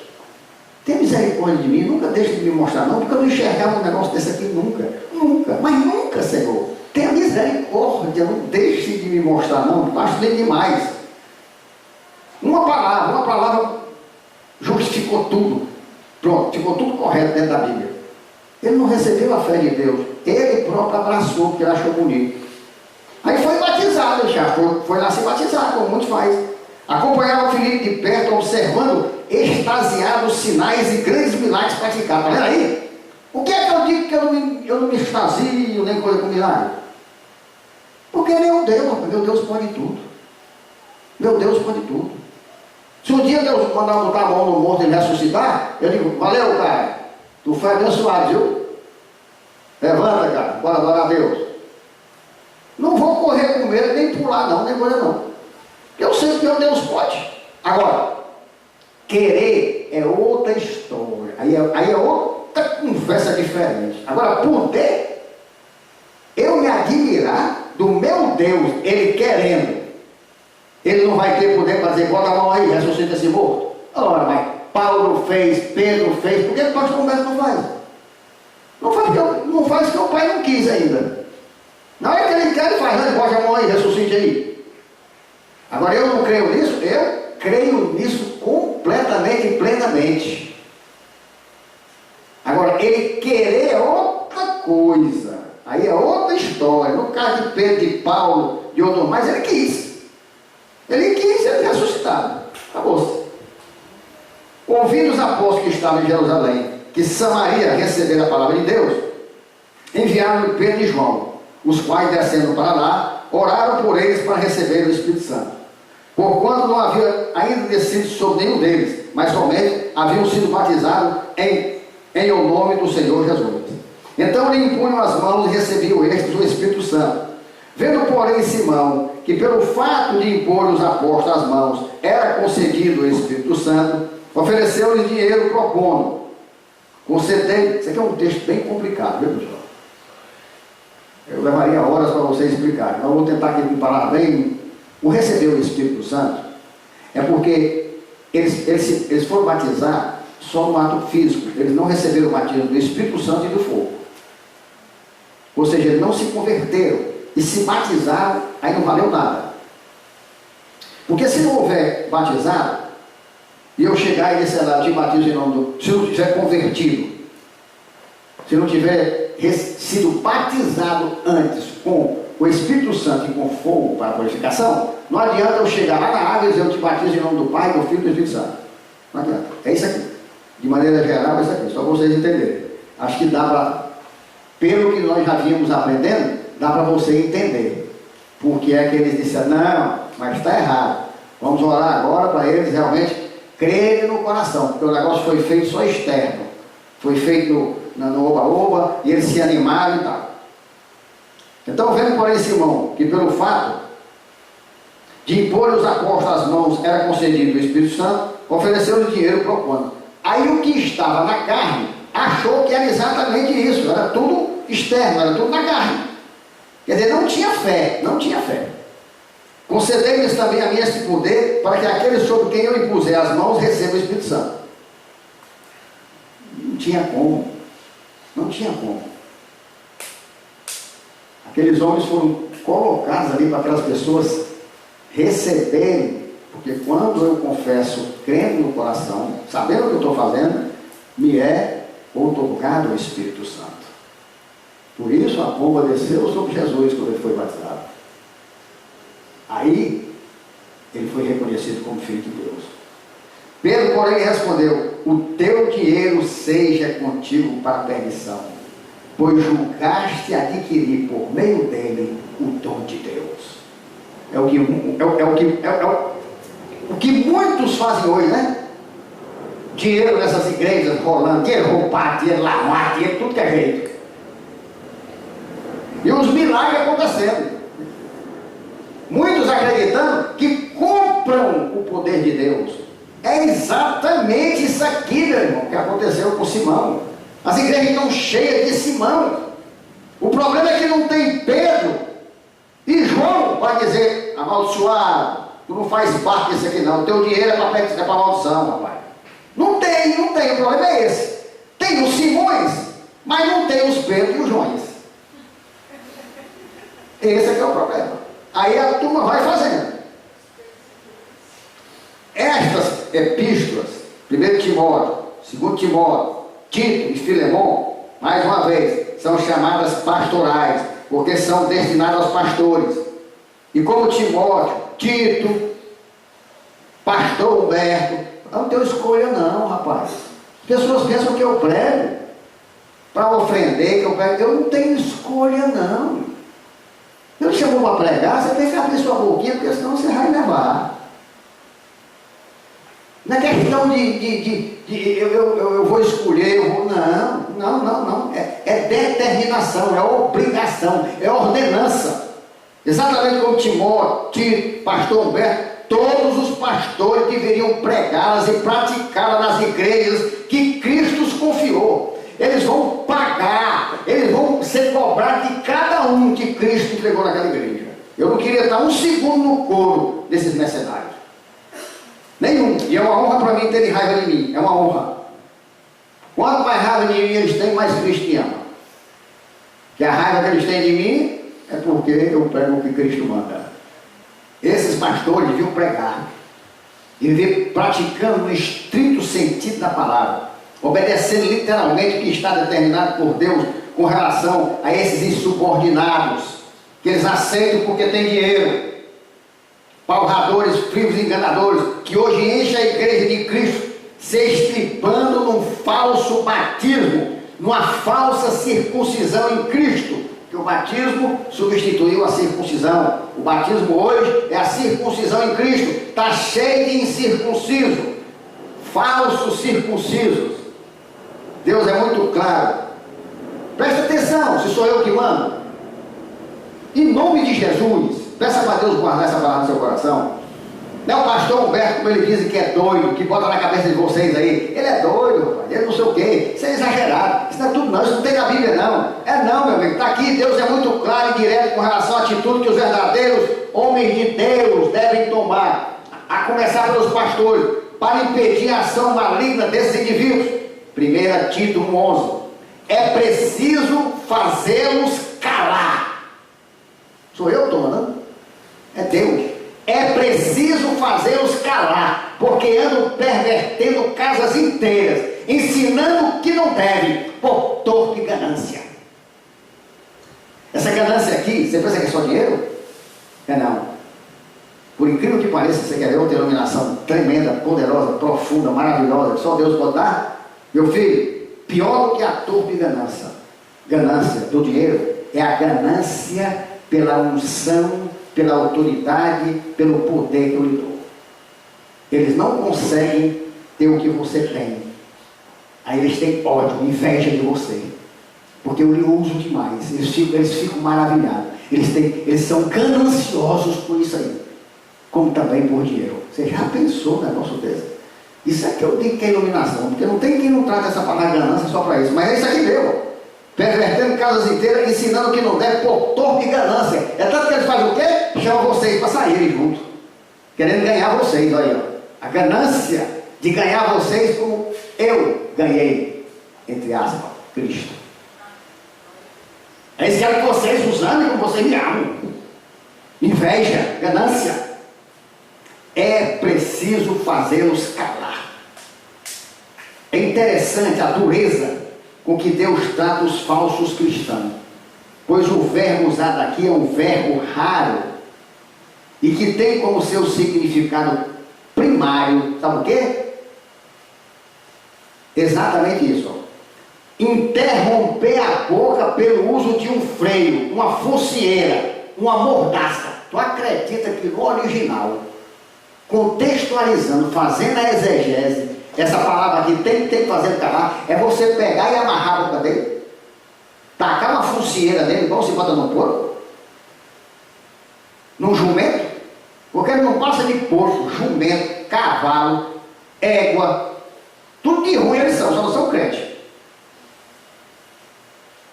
Tem misericórdia de mim, nunca deixe de me mostrar não, porque eu não enxergava um negócio desse aqui nunca, mas nunca, Senhor. Tenha misericórdia, não deixe de me mostrar não, porque eu acho nem demais. Uma palavra justificou tudo. Pronto, ficou tudo correto dentro da Bíblia. Ele não recebeu a fé de Deus, ele próprio abraçou, porque ele achou bonito. Aí foi batizado, já foi lá se batizar, como muitos fazem. Acompanhava o Filipe de perto, observando extasiados sinais e grandes milagres praticados. Está vendo aí? O que é que eu digo que eu não me extasio nem coisa com milagre? Porque ele é um Deus, meu Deus pode tudo. Meu Deus pode tudo. Se um dia Deus mandar botar a mão no morto e ele ressuscitar, eu digo, valeu, cara, tu foi abençoado, viu? Levanta, cara, bora adorar a Deus. Não vou correr com medo, nem pular não, nem coisa não. Eu sei que meu Deus pode. Agora, querer é outra história. Aí é outra conversa diferente. Agora, poder, eu me admirar do meu Deus, Ele querendo. Ele não vai ter poder para dizer, bota a mão aí, ressuscita esse morto. Ora, mas Paulo fez, Pedro fez, por que o pastor Humberto não faz? Não faz porque o pai não quis ainda. Na hora que ele quer, ele faz, né? Bota a mão aí, ressuscite aí. Agora, eu não creio nisso, eu creio nisso completamente e plenamente. Agora, ele querer é outra coisa. Aí é outra história. No caso de Pedro, de Paulo, de outros mais, ele quis. Ele quis ser ressuscitado. Acabou-se. Ouvindo os apóstolos que estavam em Jerusalém, que Samaria recebera a palavra de Deus, enviaram Pedro e João, os quais, descendo para lá, oraram por eles para receber o Espírito Santo. Porquanto não havia ainda descido sobre nenhum deles, mas somente haviam sido batizados em o nome do Senhor Jesus. Então lhe impunham as mãos e recebiam estes o Espírito Santo. Vendo, porém, Simão, que pelo fato de impor os apóstolos as mãos era concedido o Espírito Santo, ofereceu-lhe dinheiro propondo. Concedei, isso aqui é um texto bem complicado, viu, pessoal? Eu levaria horas para vocês explicarem, mas eu vou tentar aqui comparar bem. O receber o Espírito Santo é porque eles foram batizar só no ato físico, eles não receberam o batismo do Espírito Santo e do fogo. Ou seja, eles não se converteram e se batizaram, aí não valeu nada. Porque se não houver batizado, e eu chegar e disser lá, eu te batizo em nome do... Se não tiver convertido, se não tiver sido batizado antes com o Espírito Santo e com fogo para a purificação, não adianta eu chegar lá na água e dizer, eu te batizo em nome do Pai, do Filho e do Espírito Santo. Não adianta. É isso aqui. De maneira geral, é isso aqui. Só para vocês entenderem. Acho que dá para, pelo que nós já vínhamos aprendendo, dá para você entender. Porque é que eles disseram, não, mas está errado. Vamos orar agora para eles realmente crerem no coração. Porque o negócio foi feito só externo. Foi feito no oba-oba e eles se animaram e tal. Então, vendo porém Simão, que pelo fato de impor os apóstolos as mãos era concedido o Espírito Santo, ofereceu-lhe dinheiro propondo. Aí o que estava na carne achou que era exatamente isso, era tudo externo, era tudo na carne. Quer dizer, não tinha fé, não tinha fé. Concedei-lhes também a mim este poder, para que aqueles sobre quem eu impuser as mãos recebam o Espírito Santo. Não tinha como, não tinha como. Aqueles homens foram colocados ali para aquelas pessoas receberem, porque quando eu confesso, crendo no coração, sabendo o que eu estou fazendo, me é outorgado o Espírito Santo. Por isso a pomba desceu sobre Jesus quando ele foi batizado. Aí ele foi reconhecido como filho de Deus. Pedro, porém, respondeu: o teu dinheiro seja contigo para a perdição, pois julgaste adquirir por meio dele o dom de Deus. O que muitos fazem hoje, né? Dinheiro nessas igrejas rolando, dinheiro roubado, dinheiro lavado, dinheiro tudo que é jeito. E os milagres acontecendo. Muitos acreditando que compram o poder de Deus. É exatamente isso aqui, meu irmão, que aconteceu com Simão. As igrejas estão cheias de Simão. O problema é que não tem Pedro e João para dizer: amaldiçoado, tu não faz parte disso aqui não, o teu dinheiro é para maldição, rapaz. Não tem, o problema é esse. Tem os Simões, mas não tem os Pedro e os Joões. Esse é que é o problema. Aí a turma vai fazendo. Estas epístolas, 1 Timóteo, 2 Timóteo, Tito e Filemon, mais uma vez, são chamadas pastorais, porque são destinadas aos pastores. E como Timóteo, Tito, pastor Humberto, não tenho escolha não, rapaz. As pessoas pensam que eu prego para ofender, que eu prego. Eu não tenho escolha não. Eu chamou para pregar, você tem que abrir sua boquinha, porque senão você vai levar. Não é questão eu vou escolher, eu vou. Não. É determinação, é obrigação, é ordenança. Exatamente como Timóteo, Tito, pastor Humberto, todos os pastores deveriam pregá-las e praticá-las nas igrejas que Cristo os confiou. Eles vão pagar, eles vão ser cobrados de cada um que Cristo entregou naquela igreja. Eu não queria estar um segundo no coro desses mercenários. Nenhum. E é uma honra para mim terem raiva de mim. É uma honra. Quanto mais raiva de mim eles têm, mais Cristo me ama. Que a raiva que eles têm de mim é porque eu prego o que Cristo manda. Esses pastores deviam pregar e viver praticando no estrito sentido da palavra, obedecendo literalmente o que está determinado por Deus com relação a esses insubordinados, que eles aceitam porque tem dinheiro, palradores, frivos e enganadores, que hoje enchem a igreja de Cristo, se estribando num falso batismo, numa falsa circuncisão em Cristo, que o batismo substituiu a circuncisão. O batismo hoje é a circuncisão em Cristo. Está cheio de incircuncisos, falsos circuncisos. Deus é muito claro. Presta atenção, se sou eu que mando. Em nome de Jesus, peça para Deus guardar essa palavra no seu coração. Não é o pastor Humberto, como ele diz que é doido, que bota na cabeça de vocês aí. Ele é doido, rapaz, ele não sei o quê. Isso é exagerado. Isso não é tudo não, isso não tem na Bíblia não. É não, meu amigo. Está aqui, Deus é muito claro e direto com relação à atitude que os verdadeiros homens de Deus devem tomar. A começar pelos pastores, para impedir a ação maligna desses indivíduos. 1 Tito 1,11. É preciso fazê-los calar. Sou eu que estou mandando? É Deus. É preciso fazê-los calar, porque andam pervertendo casas inteiras, ensinando o que não deve, por torpe ganância. Essa ganância aqui, você pensa que é só dinheiro? É não. Por incrível que pareça, você quer ver uma denominação tremenda, poderosa, profunda, maravilhosa, que só Deus pode dar? Meu filho, pior do que a torpe ganância do dinheiro, é a ganância pela unção, pela autoridade, pelo poder que eu lhe dou. Eles não conseguem ter o que você tem. Aí eles têm ódio, inveja de você, porque eu lhe uso demais. Eles ficam maravilhados. Eles são gananciosos por isso aí, como também por dinheiro. Você já pensou num negócio desse? Isso aqui eu digo que é iluminação, porque não tem quem não trata essa palavra ganância só para isso, mas é isso aqui mesmo. Pervertendo casas inteiras, ensinando o que não deve, por torpe ganância. É tanto que eles fazem o quê? Chamam vocês para saírem junto, querendo ganhar vocês. Olha aí, ó. A ganância de ganhar vocês como eu ganhei, entre aspas, Cristo. Eles querem que vocês os amem como vocês me amam. Inveja, ganância. É preciso fazê-los calar. É interessante a dureza com que Deus trata os falsos cristãos, pois o verbo usado aqui é um verbo raro e que tem como seu significado primário, sabe o quê? Exatamente isso, ó. Interromper a boca pelo uso de um freio, uma focinheira, uma mordaça. Tu acredita que no original, contextualizando, fazendo a exegese, essa palavra aqui tem que fazer calar, é você pegar e amarrar a boca dele, tacar uma focinheira dele, igual se bota no porco, num jumento, porque ele não passa de porco, jumento, cavalo, égua, tudo de ruim eles são, só não são crentes.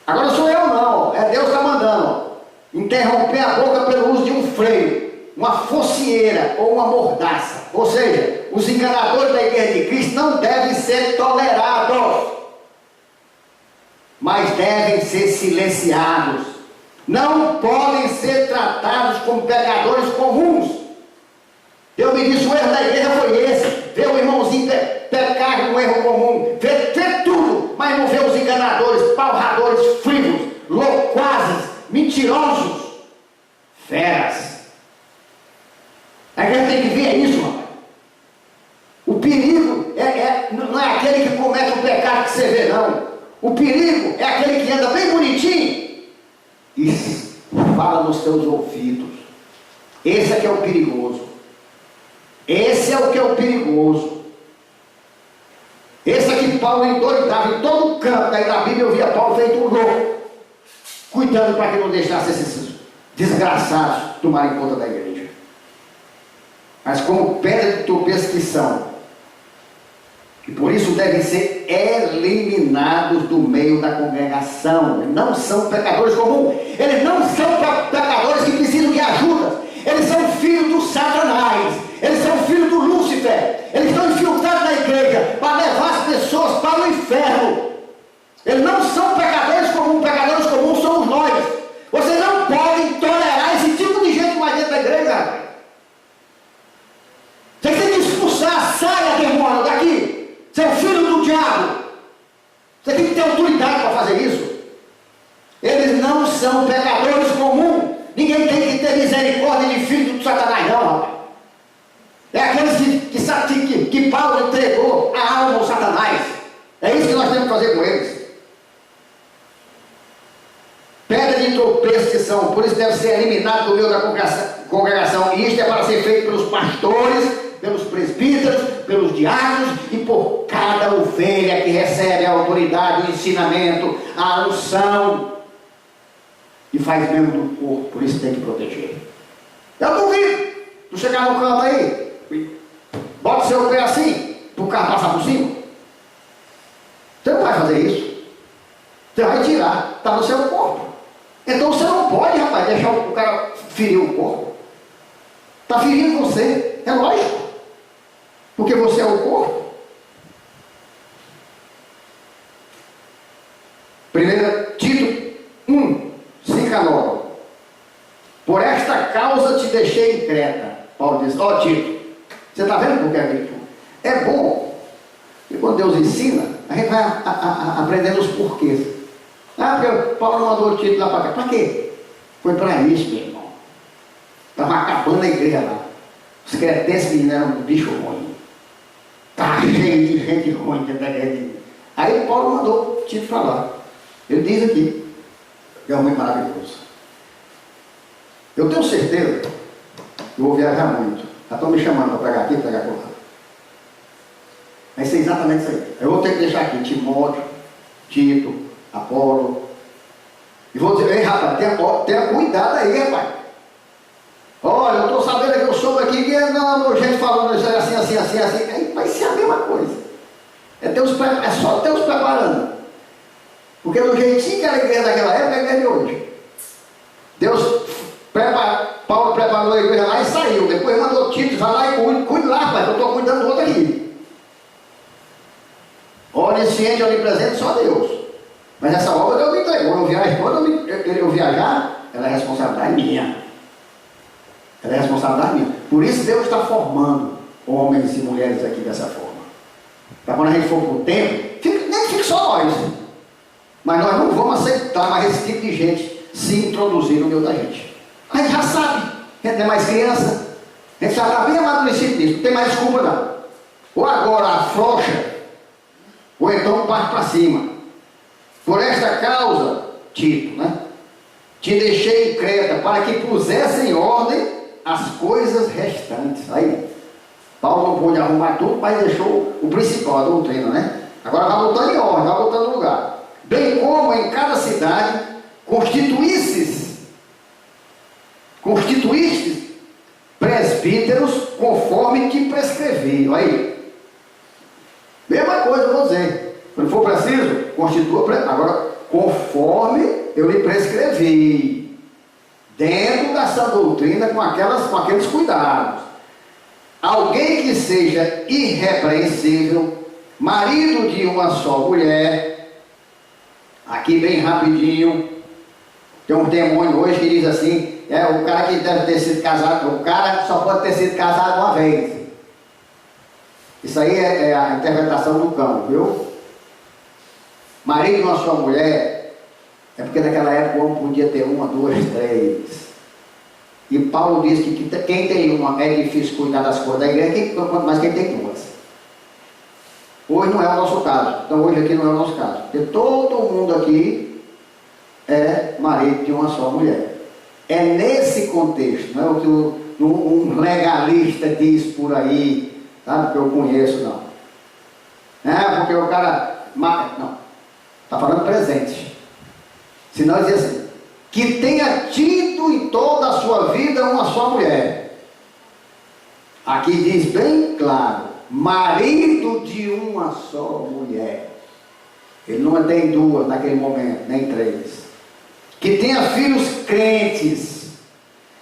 Agora sou eu não, é Deus que está mandando, ó. Interromper a boca pelo uso de um freio, uma focinheira ou uma mordaça. Ou seja, os enganadores da igreja de Cristo não devem ser tolerados, mas devem ser silenciados. Não podem ser tratados como pecadores comuns. Eu me disse, o erro da igreja foi esse: ver o irmãozinho pecar um erro comum, ver tudo, mas não ver os enganadores, palradores, frívolos, loquazes, mentirosos, feras. A igreja tem que ver isso, rapaz. O perigo não é aquele que comete o pecado que você vê, não. O perigo é aquele que anda bem bonitinho e fala nos seus ouvidos. Esse é que é o perigoso. Esse é o que é o perigoso. Esse é que Paulo endoidava em todo canto. Daí na Bíblia eu via Paulo feito um louco, cuidando para que não deixasse esses desgraçados tomarem conta da igreja. Mas como pedra de tropeço que são, e por isso devem ser eliminados do meio da congregação. Eles não são pecadores comuns, eles não são pecadores que precisam de ajuda, eles são filhos do Satanás, eles são filhos do Lúcifer, eles estão infiltrados na igreja para levar as pessoas para o inferno. Eles não são pecadores comuns somos nós. Vocês não podem tolerar esse tipo de gente mais dentro da igreja. Você tem que expulsar, saia, demônio, daqui. Você é o filho do diabo. Você tem que ter autoridade para fazer isso. Eles não são pecadores comuns. Ninguém tem que ter misericórdia de filho do Satanás, não, rapaz. É aqueles que Paulo entregou a alma ao Satanás. É isso que nós temos que fazer com eles. Pedra de tropeço que são, por isso deve ser eliminado do meio da congregação. E isto é para ser feito pelos pastores, pelos presbíteros, pelos diáconos e por cada ovelha que recebe a autoridade, o ensinamento, a unção e faz membro do corpo. Por isso tem que proteger. Eu duvido tu chegar no canto aí, bota o seu pé assim, para o carro passar por cima. Você não vai fazer isso. Você vai tirar, está no seu corpo. Então você não pode, rapaz, deixar o cara ferir o corpo. Está ferindo você, é lógico. Porque você é o corpo. 1 Tito 1, 5 a 9. Por esta causa te deixei em Creta. Paulo diz, ó Tito, você está vendo por que é Tito? É bom. E quando Deus ensina, a gente vai aprendendo os porquês. Ah, porque Paulo mandou o Tito lá para cá. Para quê? Foi para isso, meu irmão. Estava acabando a igreja lá. Os cretenses, meninos, eram um bicho ruim. Está cheio de gente ruim dentro da igreja. Aí Paulo mandou o Tito para lá. Ele diz aqui, que é um homem maravilhoso. Eu tenho certeza que eu vou viajar muito. Já estão me chamando para pegar aqui, pegar por lá. Vai ser exatamente isso aí. Eu vou ter que deixar aqui Timóteo, Tito, Apolo. E vou dizer, ei rapaz, tenha cuidado aí, rapaz. Olha, eu estou sabendo que eu soube aqui que não, gente falando isso assim. Aí vai ser a mesma coisa. É só Deus preparando. Porque do jeitinho que era a igreja daquela época, é a igreja de hoje. Paulo preparou a igreja lá e saiu. Depois mandou Tito, vai lá e cuide lá, rapaz, que eu estou cuidando do outro aqui. Onisciente, onipresente, só Deus. Mas essa obra Deus me entregou. Quando eu viajar, ela é responsabilidade minha. Ela é responsabilidade minha. Por isso Deus está formando homens e mulheres aqui dessa forma. Para quando a gente for para o templo, nem fique só nós. Mas nós não vamos aceitar mais esse tipo de gente se introduzir no meio da gente. A gente já sabe. A gente não é mais criança. A gente já está bem amadurecido nisso. Não tem mais desculpa não. Ou agora afrouxa, ou então parte para cima. Por esta causa, Tito, né? Te deixei em Creta para que pusesse em ordem as coisas restantes. Aí, Paulo não pôde arrumar tudo, mas deixou o principal, a doutrina, né? Agora vai botando em ordem, vai botando no lugar. Bem como em cada cidade constituístes presbíteros conforme te prescrevi. Aí, mesma coisa eu vou dizer. Quando for preciso, constitua, agora, conforme eu lhe prescrevi, dentro dessa doutrina, com aqueles cuidados. Alguém que seja irrepreensível, marido de uma só mulher, aqui bem rapidinho, tem um demônio hoje que diz assim, o cara que deve ter sido casado, o cara só pode ter sido casado uma vez. Isso aí é a interpretação do cão, viu? Marido de uma só mulher, é porque naquela época o homem podia ter uma, duas, três. E Paulo diz que quem tem uma é difícil cuidar das coisas da igreja, quanto mais quem tem duas. Hoje não é o nosso caso. Então hoje aqui não é o nosso caso. Porque todo mundo aqui é marido de uma só mulher. É nesse contexto, não é o que um legalista diz por aí, sabe, que eu conheço, não. Porque o cara... Não. Está falando presente. Se nós dizer assim, que tenha tido marido em toda a sua vida uma só mulher. Aqui diz bem claro, marido de uma só mulher. Ele não tem duas naquele momento, nem três. Que tenha filhos crentes,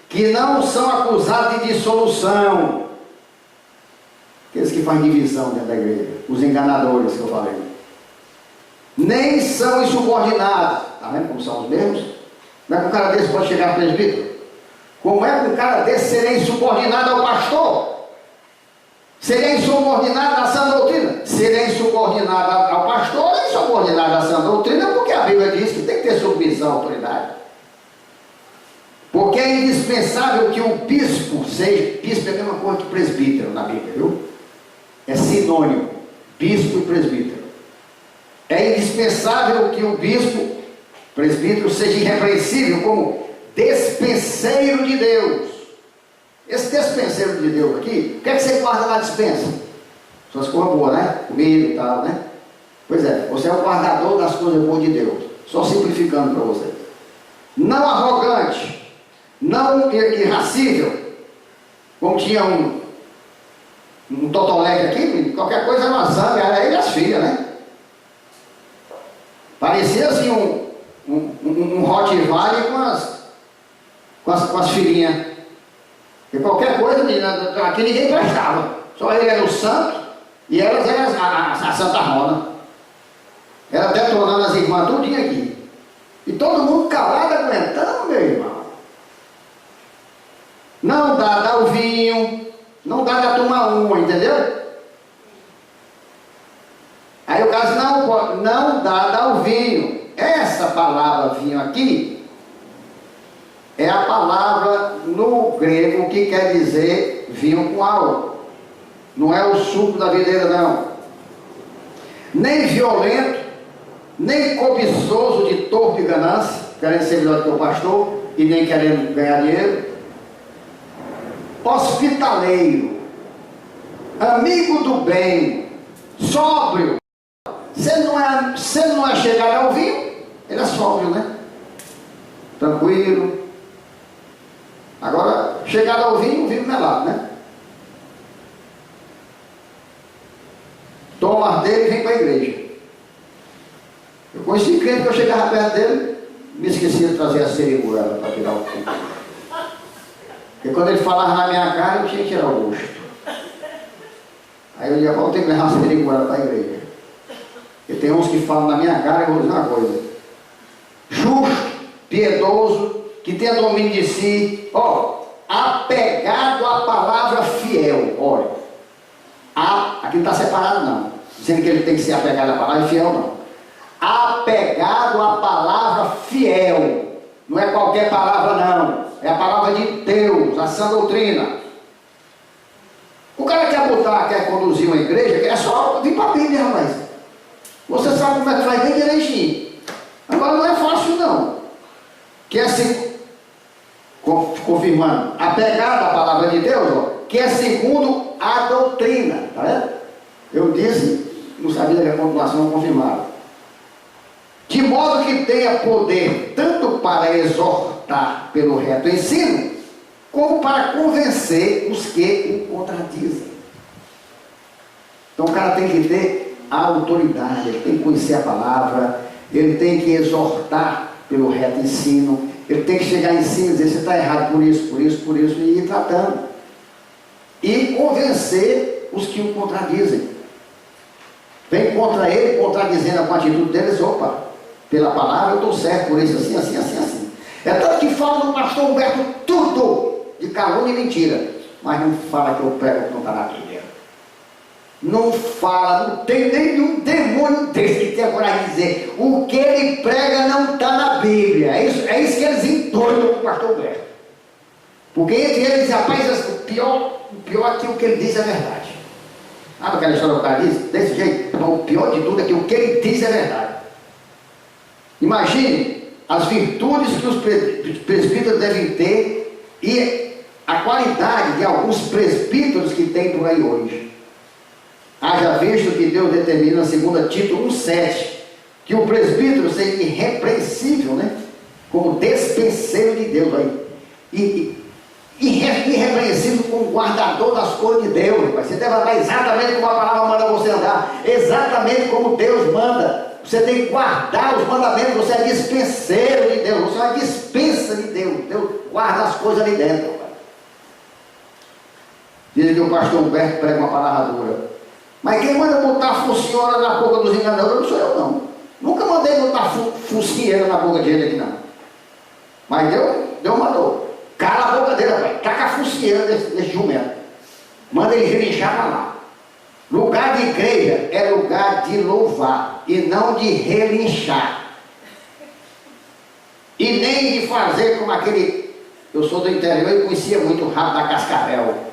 que não são acusados de dissolução. Aqueles que fazem divisão dentro da igreja, os enganadores que eu falei. Nem são insubordinados. Está vendo como são os mesmos? Como é que um cara desse pode chegar a presbítero? Como é que um cara desse seria insubordinado ao pastor? Seria insubordinado à sã doutrina? Seria insubordinado ao pastor, nem insubordinado à sã doutrina, porque a Bíblia diz que tem que ter submissão à autoridade. Porque é indispensável que o bispo seja. Bispo é a mesma coisa que presbítero na Bíblia, viu? É sinônimo, bispo e presbítero. É indispensável que o bispo, presbítero, seja irrepreensível como despenseiro de Deus. Esse despenseiro de Deus aqui, o que é que você guarda na despensa? Suas coisas boas, né? Comida e tal, né? Pois é, você é o guardador das coisas boas de Deus. Só simplificando para você. Não arrogante, não irracível, como tinha um totoleque aqui, qualquer coisa era uma zanga, era ele e as filhas, né? Parecia assim um Rottweiler com as filhinhas. E qualquer coisa, menina, aqui ninguém prestava. Só ele era o santo e elas eram a Santa Rona. Ela detonando as irmãs tudinho aqui. E todo mundo calado, aguentando, meu irmão. Não dá dar o vinho, não dá da tomar uma, entendeu? Aí o caso não dá dar o vinho. Essa palavra vinho aqui é a palavra no grego que quer dizer vinho com álcool. Não é o suco da videira, não. Nem violento, nem cobiçoso de torpe ganância, querendo ser melhor que o pastor e nem querendo ganhar dinheiro. Hospitaleiro, amigo do bem, sóbrio. Se ele não é chegado ao vinho, ele é sóbrio, né? Tranquilo. Agora, chegado ao vinho, o vinho melado, né? Toma dele e vem para a igreja. Eu conheci crente que eu chegava perto dele, me esquecia de trazer a seringuela para tirar o cu. Porque quando ele falava na minha cara, eu tinha que tirar o gosto. Aí eu dizia, vou ter que levar a seringuela para a igreja. Porque tem uns que falam na minha cara, eu vou dizer uma coisa. Justo, piedoso, que tenha domínio de si, apegado à palavra fiel. Olha, aqui não está separado não, dizendo que ele tem que ser apegado à palavra fiel, não. Apegado à palavra fiel, não é qualquer palavra não, é a palavra de Deus, a sã doutrina. O cara quer conduzir uma igreja, é só vir para a Bíblia, rapaz. Você sabe como é que faz bem direitinho. Agora não é fácil não. Que é confirmando, apegado à palavra de Deus, que é segundo a doutrina, tá vendo? Eu disse, não sabia que a continuação confirmava. De modo que tenha poder tanto para exortar pelo reto ensino, como para convencer os que o contradizem. Então o cara tem que ter a autoridade, ele tem que conhecer a palavra, ele tem que exortar pelo reto ensino, ele tem que chegar em cima e dizer, você está errado por isso, por isso, por isso, e ir tratando. E convencer os que o contradizem. Vem contra ele, contradizendo a atitude deles, opa, pela palavra eu estou certo por isso, assim, assim, assim, assim. É tanto que fala do pastor Humberto tudo de calúnia e mentira, mas não fala que eu prego o que não está na Bíblia. Não fala, não tem nenhum demônio desse que tenha coragem de dizer o que ele prega não está na Bíblia. É isso que eles entornam com o pastor Humberto. Porque entre eles, rapaz, o pior é que o que ele diz é verdade. Sabe aquela história que o cara diz? Desse jeito? Então, o pior de tudo é que o que ele diz é verdade. Imagine as virtudes que os presbíteros devem ter e a qualidade de alguns presbíteros que tem por aí hoje. Haja visto que Deus determina, segundo Tito 1,7, que o presbítero seja irrepreensível, né? Como despenseiro de Deus aí. irrepreensível como guardador das coisas de Deus. Você deve andar exatamente como a palavra manda você andar, exatamente como Deus manda. Você tem que guardar os mandamentos. Você é dispenseiro de Deus, você é uma dispensa de Deus. Deus guarda as coisas ali dentro. Dizem que o pastor Humberto prega uma palavra dura. Mas quem manda botar focinheira na boca dos enganadores não sou eu, não. Nunca mandei botar focinheira na boca de ele aqui, não. Mas Deus mandou. Cala a boca dele, rapaz. Taca a focinheira desse jumento. Manda ele relinchar para lá. Lugar de igreja é lugar de louvar e não de relinchar. E nem de fazer como aquele... Eu sou do interior e conhecia muito o rabo da cascavel.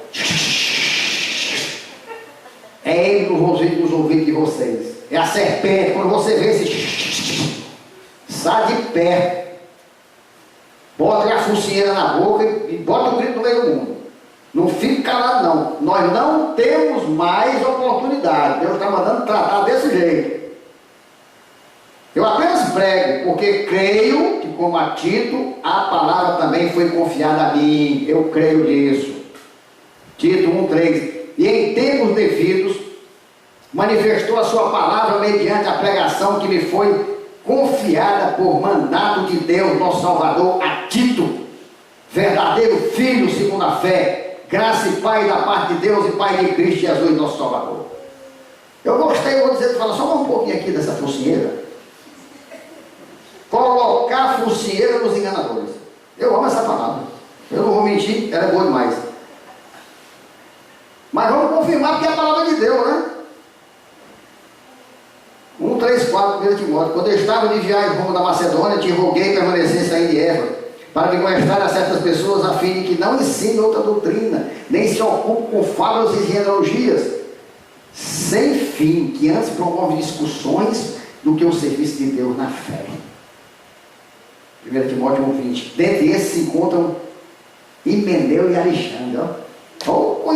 É ele nos ouvidos de vocês. É a serpente. Quando você vê esse... sai de perto. Bota a focinheira na boca e bota o grito no meio do mundo. Não fique calado, não. Nós não temos mais oportunidade. Deus está mandando tratar desse jeito. Eu apenas prego, porque creio que, como a Tito, a palavra também foi confiada a mim. Eu creio nisso. Tito 1:3. E em tempos devidos, manifestou a sua palavra mediante a pregação que me foi confiada por mandato de Deus, nosso Salvador, a Tito, verdadeiro filho segundo a fé, graça e paz da parte de Deus e Pai de Cristo Jesus, nosso Salvador. Eu gostei, vou dizer, fala só um pouquinho aqui dessa focinheira. Colocar focinheira nos enganadores. Eu amo essa palavra. Eu não vou mentir, ela é boa demais. Mas vamos confirmar que é a palavra de Deus, né? 1:3-4, 1 Timóteo. Quando eu estava de viagem rumo da Macedônia, te roguei permanecesse ainda em Éfeso, para me mostrar a certas pessoas, a fim de que não ensine outra doutrina, nem se ocupe com fábulas e genealogias, sem fim, que antes promove discussões do que o serviço de Deus na fé. 1 Timóteo 1:20. Dentre esses se encontram Himeneu e Alexandre. O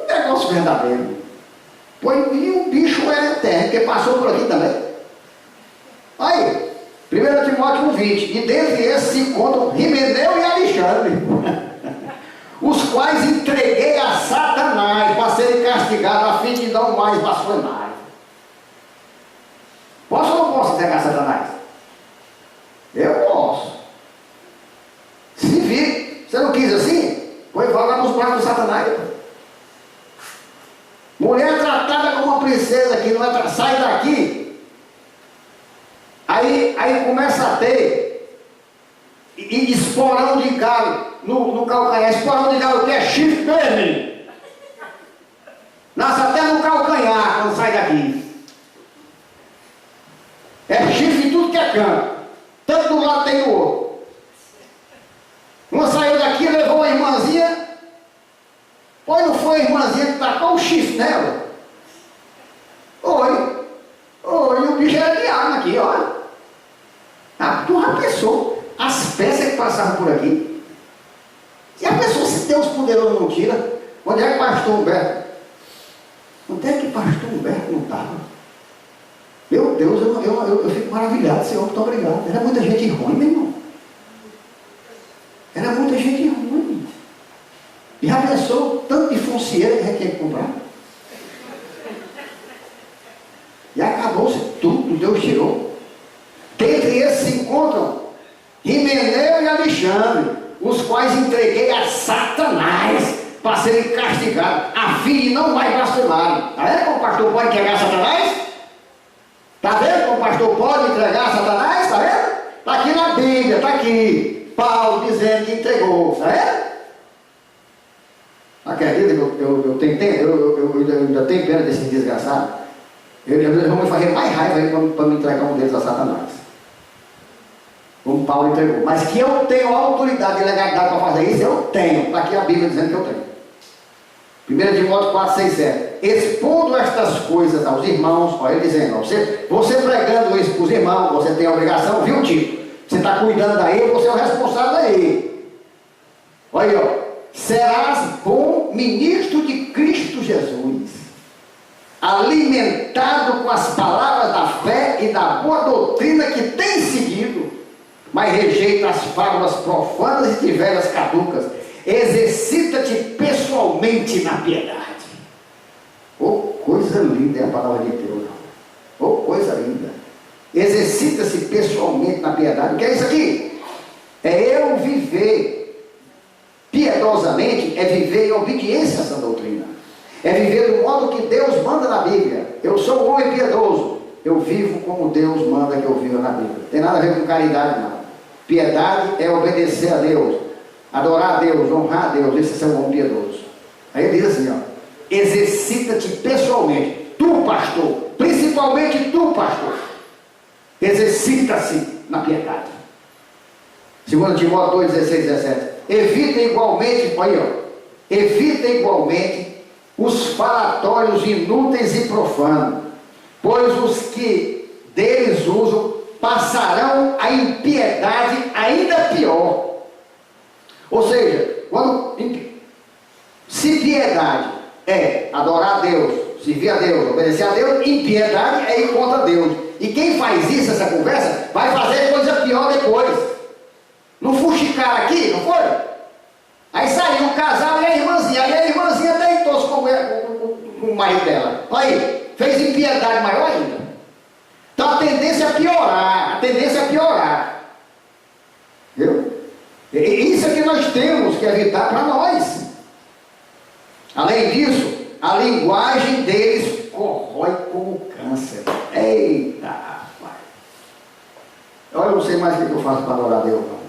negócio verdadeiro. E o bicho é eterno, porque passou por aqui também. Aí, 1 Timóteo 1:20. E dentre esses se encontram Himeneu e Alexandre, os quais entreguei a Satanás para serem castigados, a fim de não mais blasfemar. Posso ou não posso entregar a Satanás? Eu posso. Se vir, você não quis assim? Põe lá nos braços do Satanás. Mulher tratada como uma princesa aqui, não é sai daqui. Aí começa a ter esporão de galo no calcanhar. Esporão de galo que é chifre mesmo. Nasce até no calcanhar quando sai daqui. É chifre em tudo que é canto. Tanto do lado tem do outro. Uma saiu daqui, levou a irmãzinha. Pois não foi a irmãzinha que tacou o chifre nela? Oi, o bicho era de arma aqui, olha. Tu já pensou as peças que passavam por aqui? E a pessoa, se Deus poderoso não tira, onde é que pastor Humberto? Onde é que pastor Humberto não estava? Meu Deus, eu fico maravilhado, Senhor, muito obrigado. Era muita gente ruim, meu irmão. Era muita gente ruim. E já pensou tanto de foncieira que a gente tinha que comprar? E acabou-se tudo, Deus tirou. Dentre esses se encontram Himeneu e Alexandre, os quais entreguei a Satanás para serem castigados, a fim de não mais blasfemarem. Está vendo como o pastor pode entregar Satanás? Está vendo como o pastor pode entregar Satanás? Está vendo? Está aqui na Bíblia, está aqui. Paulo dizendo que entregou. Está vendo? Acredita que eu ainda tenho pena desse desgraçado? Eles vão me fazer mais raiva para me entregar um deles a Satanás. Como Paulo entregou. Mas que eu tenho autoridade e legalidade para fazer isso, eu tenho. Está aqui a Bíblia dizendo que eu tenho. 1 Timóteo 4:6-7. Expondo estas coisas aos irmãos, olha ele dizendo, você pregando isso para os irmãos, você tem a obrigação, viu, Tito? Você está cuidando daí, você é o responsável daí. Olha aí, ó. Serás bom ministro de Cristo Jesus, alimentado com as palavras da fé e da boa doutrina que tem seguido. mas rejeita as fábulas profanas e de velhas caducas. Exercita-te pessoalmente na piedade. Oh, coisa linda é a palavra de Deus. Oh, coisa linda. Exercita-se pessoalmente na piedade. O que é isso aqui? É eu viver piedosamente, é viver em obediência a essa doutrina. É viver do modo que Deus manda na Bíblia. Eu sou um homem piedoso. Eu vivo como Deus manda que eu viva na Bíblia. Não tem nada a ver com caridade, não. Piedade é obedecer a Deus, adorar a Deus, honrar a Deus. Esse é um homem piedoso. Aí ele diz assim, ó: exercita-te pessoalmente. Tu, pastor, principalmente tu, pastor, exercita-se na piedade. 2 Timóteo 2, 16, 17. Evita igualmente, olha aí, ó, evita igualmente os falatórios inúteis e profanos, pois os que deles usam passarão a impiedade ainda pior. Ou seja, se piedade é adorar a Deus, servir a Deus, obedecer a Deus, impiedade é ir contra Deus. E quem faz isso, essa conversa, vai fazer coisa pior depois. Não fuxicaram aqui, não foi? Aí saiu o casal e a irmãzinha. Aí a irmãzinha deitou-se com o marido dela. Aí, fez impiedade maior ainda. Então a tendência é piorar. A tendência é piorar. Viu? Isso é que nós temos que evitar para nós. Além disso, a linguagem deles corrói como câncer. Eita, rapaz. Olha, eu não sei mais o que eu faço para adorar a Deus, não.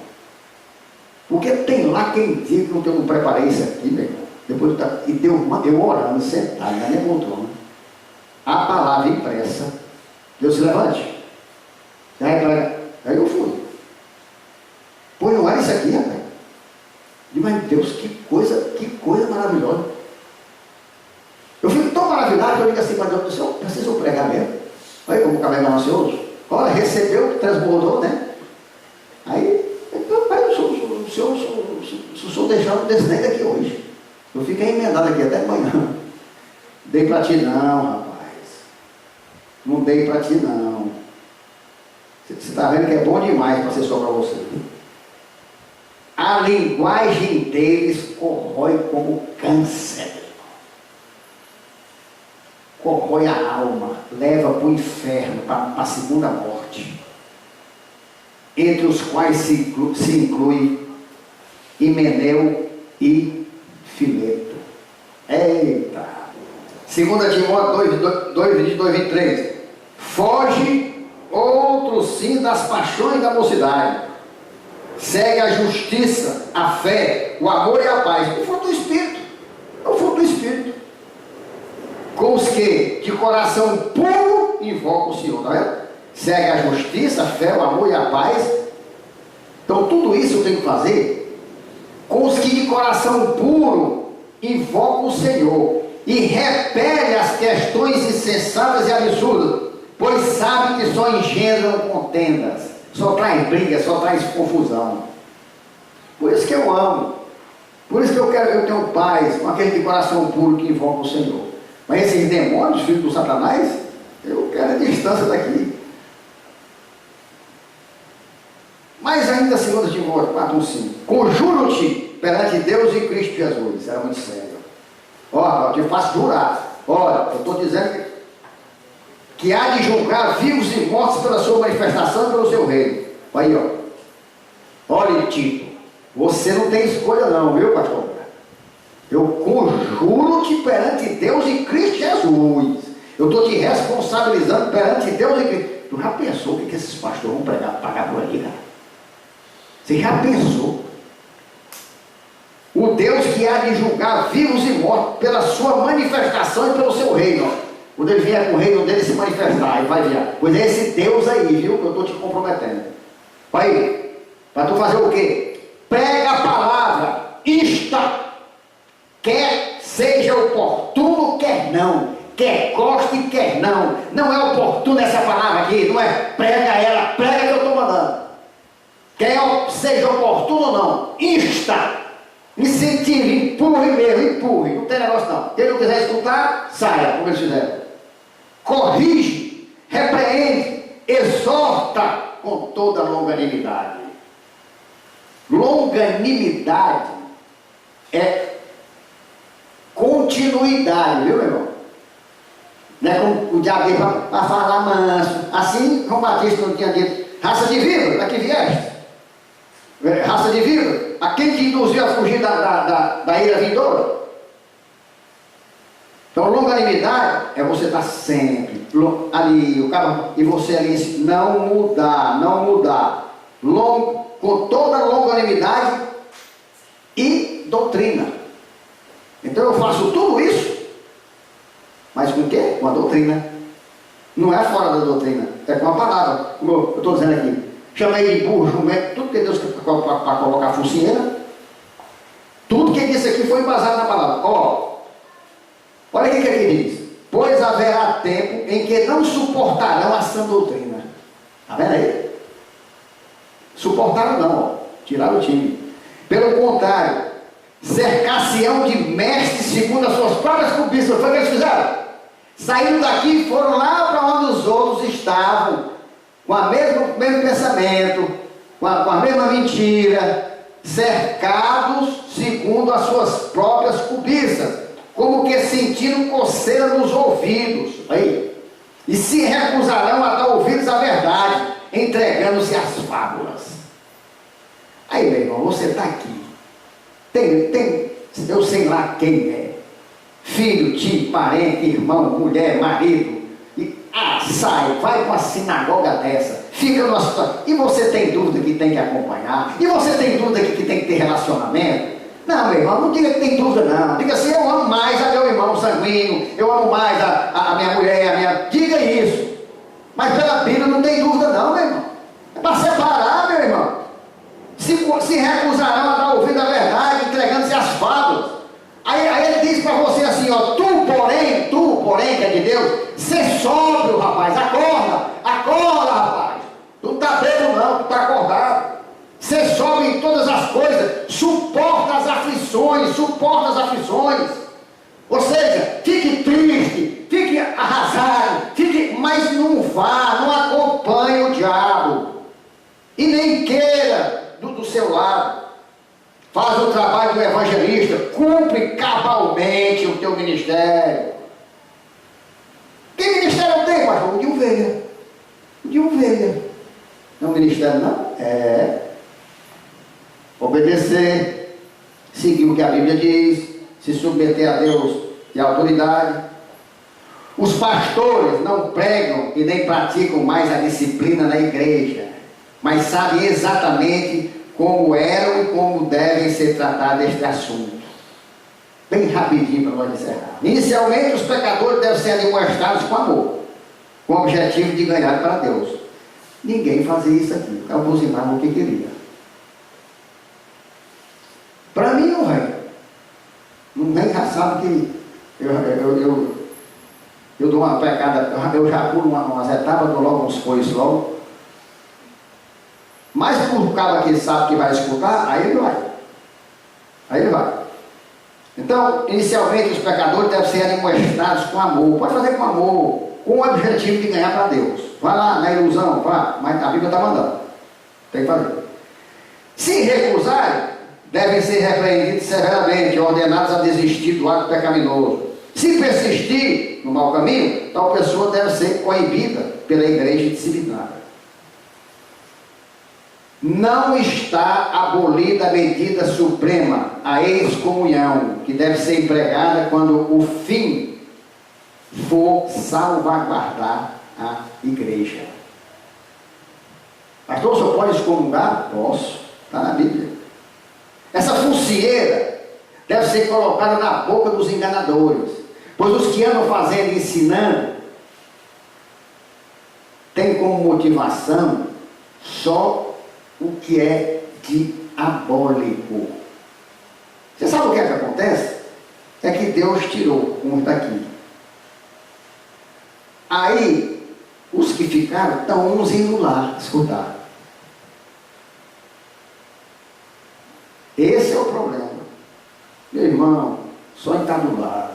Porque tem lá quem diz que eu não preparei isso aqui, meu irmão. Depois eu orando, sentado na minha poltrona, a palavra impressa. Deus se levante. Aí eu fui. Pô, não era isso aqui, rapaz. Mas Deus, que coisa maravilhosa. Eu fico tão maravilhado que eu digo assim, mas Deus do céu, precisa eu pregar mesmo? Olha como o cabelo é ganancioso. Olha, recebeu, transbordou, né? Aí, pai, o senhor deixando desse nem daqui hoje. Eu fiquei emendado aqui até amanhã. Dei para ti não, rapaz. Não dei para ti não. Você está vendo que é bom demais para ser só para você. A linguagem deles corrói como câncer. Corrói a alma, leva para o inferno, para a segunda morte. Entre os quais se inclui Himeneu e Fileto. Eita! 2 Timóteo 2, 22, 23. Foge outro sim das paixões da mocidade. Segue a justiça, a fé, o amor e a paz. O fruto do Espírito. É o fruto do Espírito. Com os que de coração puro invocam o Senhor. Está vendo? Segue a justiça, a fé, o amor e a paz. Então tudo isso eu tenho que fazer com os que de coração puro invocam o Senhor e repele as questões insensatas e absurdas, pois sabe que só engendram contendas, só traz briga, só traz confusão. Por isso que eu amo, por isso que eu tenho paz com aquele de coração puro que invoca o Senhor. Mas esses demônios, filhos do Satanás, eu quero a distância daqui. Mas ainda 2 Timóteo 4, 5. Conjuro-te perante Deus e Cristo Jesus. Era muito sério. Olha, eu te faço jurar. Olha, eu estou dizendo que há de julgar vivos e mortos pela sua manifestação e pelo seu reino. Aí, ó. Olha, Tito, você não tem escolha não, viu, pastor? Eu conjuro-te perante Deus e Cristo Jesus. Eu estou te responsabilizando perante Deus e Cristo. Tu já pensou o que esses pastores vão pagar por aí, cara? Você já pensou? O Deus que há de julgar vivos e mortos pela sua manifestação e pelo seu reino. Quando ele vier com o reino dele se manifestar, ele vai vir. Pois é esse Deus aí, viu, que eu estou te comprometendo. Vai, para tu fazer o quê? Prega a palavra, insta, quer seja oportuno, quer não. Quer goste, quer não. Não é oportuno essa palavra aqui, não é prega ela, prega que eu estou mandando. Quer seja oportuno ou não, insta, incentive, empurre mesmo, empurre, não tem negócio não. Quem não quiser escutar, saia, como eles fizeram. Corrige, repreende, exorta com toda longanimidade. Longanimidade é continuidade, viu, meu irmão? Não é como o diabo veio para falar manso. Assim, João Batista não tinha dito: raça de víbora, daqui vieste. Raça de víbora, a quem te induziu a fugir da ira vindoura? Então, longanimidade é você estar sempre ali, o cara, e você ali, não mudar, não mudar. Com toda longanimidade e doutrina. Então eu faço tudo isso, mas com o quê? Com a doutrina. Não é fora da doutrina, é com a palavra. Como eu estou dizendo aqui, chamei de burro, jumento, tudo que Deus quer para colocar focinheira, tudo que ele disse aqui foi embasado na palavra. Olha o que ele diz: pois haverá tempo em que não suportarão a sã doutrina. Está vendo aí? Suportaram não, tiraram o time. Pelo contrário, cercar-se-ão de mestres segundo as suas próprias cobiças. Foi o que eles fizeram? Saíram daqui e foram lá para onde os outros estavam, com o mesmo pensamento, com a mesma mentira, cercados segundo as suas próprias cobiças, como que sentindo coceira nos ouvidos. Aí, e se recusarão a dar ouvidos à verdade, entregando-se às fábulas. Aí, meu irmão, você está aqui. Eu sei lá quem é. Filho, tio, parente, irmão, mulher, marido. E sai, vai para uma sinagoga dessa. Fica numa situação. E você tem dúvida que tem que acompanhar? E você tem dúvida que tem que ter relacionamento? Não, meu irmão, não diga que tem dúvida, não. Diga assim: eu amo mais a meu irmão sanguíneo, eu amo mais a minha mulher, Diga isso. Mas pela Bíblia não tem dúvida, não, meu irmão. É para separar, meu irmão. Se recusarão a dar ouvido à verdade, entregando-se às fábulas. Aí ele diz para você assim: tu, porém, que é de Deus, ser sóbrio, rapaz, acorda, rapaz. Tu não está bêbado, não, tu está acordado. Ser sóbrio em todas as coisas, suporta as aflições. Ou seja, fique triste, fique arrasado, mas não acompanhe o diabo. E nem queira do seu lado. Faz o trabalho do evangelista, cumpre cabalmente o teu ministério. Que ministério eu tenho, pastor? O de ovelha. Não é um ministério, não? É obedecer, seguir o que a Bíblia diz, se submeter a Deus e à autoridade. Os pastores não pregam e nem praticam mais a disciplina na igreja, mas sabem exatamente como eram e como devem ser tratados este assunto. Bem rapidinho para nós encerrar. Inicialmente, os pecadores devem ser admoestados com amor, com o objetivo de ganhar para Deus. Ninguém fazia isso aqui, alguns imaginavam o que queria. Para mim não vem. Não vem, já sabe que eu dou uma pecada, eu já pulo umas etapas, dou logo uns coices logo. Mas por causa que ele sabe que vai escutar, aí ele vai. Então, inicialmente, os pecadores devem ser admoestados com amor. Pode fazer com amor, com o objetivo de ganhar para Deus. Vai lá, na ilusão, vá, mas a Bíblia está mandando. Tem que fazer. Se recusarem, devem ser repreendidos severamente, ordenados a desistir do ato pecaminoso. Se persistir no mau caminho, tal pessoa deve ser coibida pela igreja disciplinada. Não está abolida a medida suprema, a excomunhão, que deve ser empregada quando o fim for salvaguardar a igreja. Pastor, o senhor pode excomungar? Posso, está na Bíblia. Essa focinheira deve ser colocada na boca dos enganadores, pois os que andam fazendo e ensinando têm como motivação só o que é diabólico. Você sabe o que é que acontece? É que Deus tirou uns daqui. Aí, os que ficaram estão uns indo lá escutar. Esse é o problema. Meu irmão, só em estar do lado,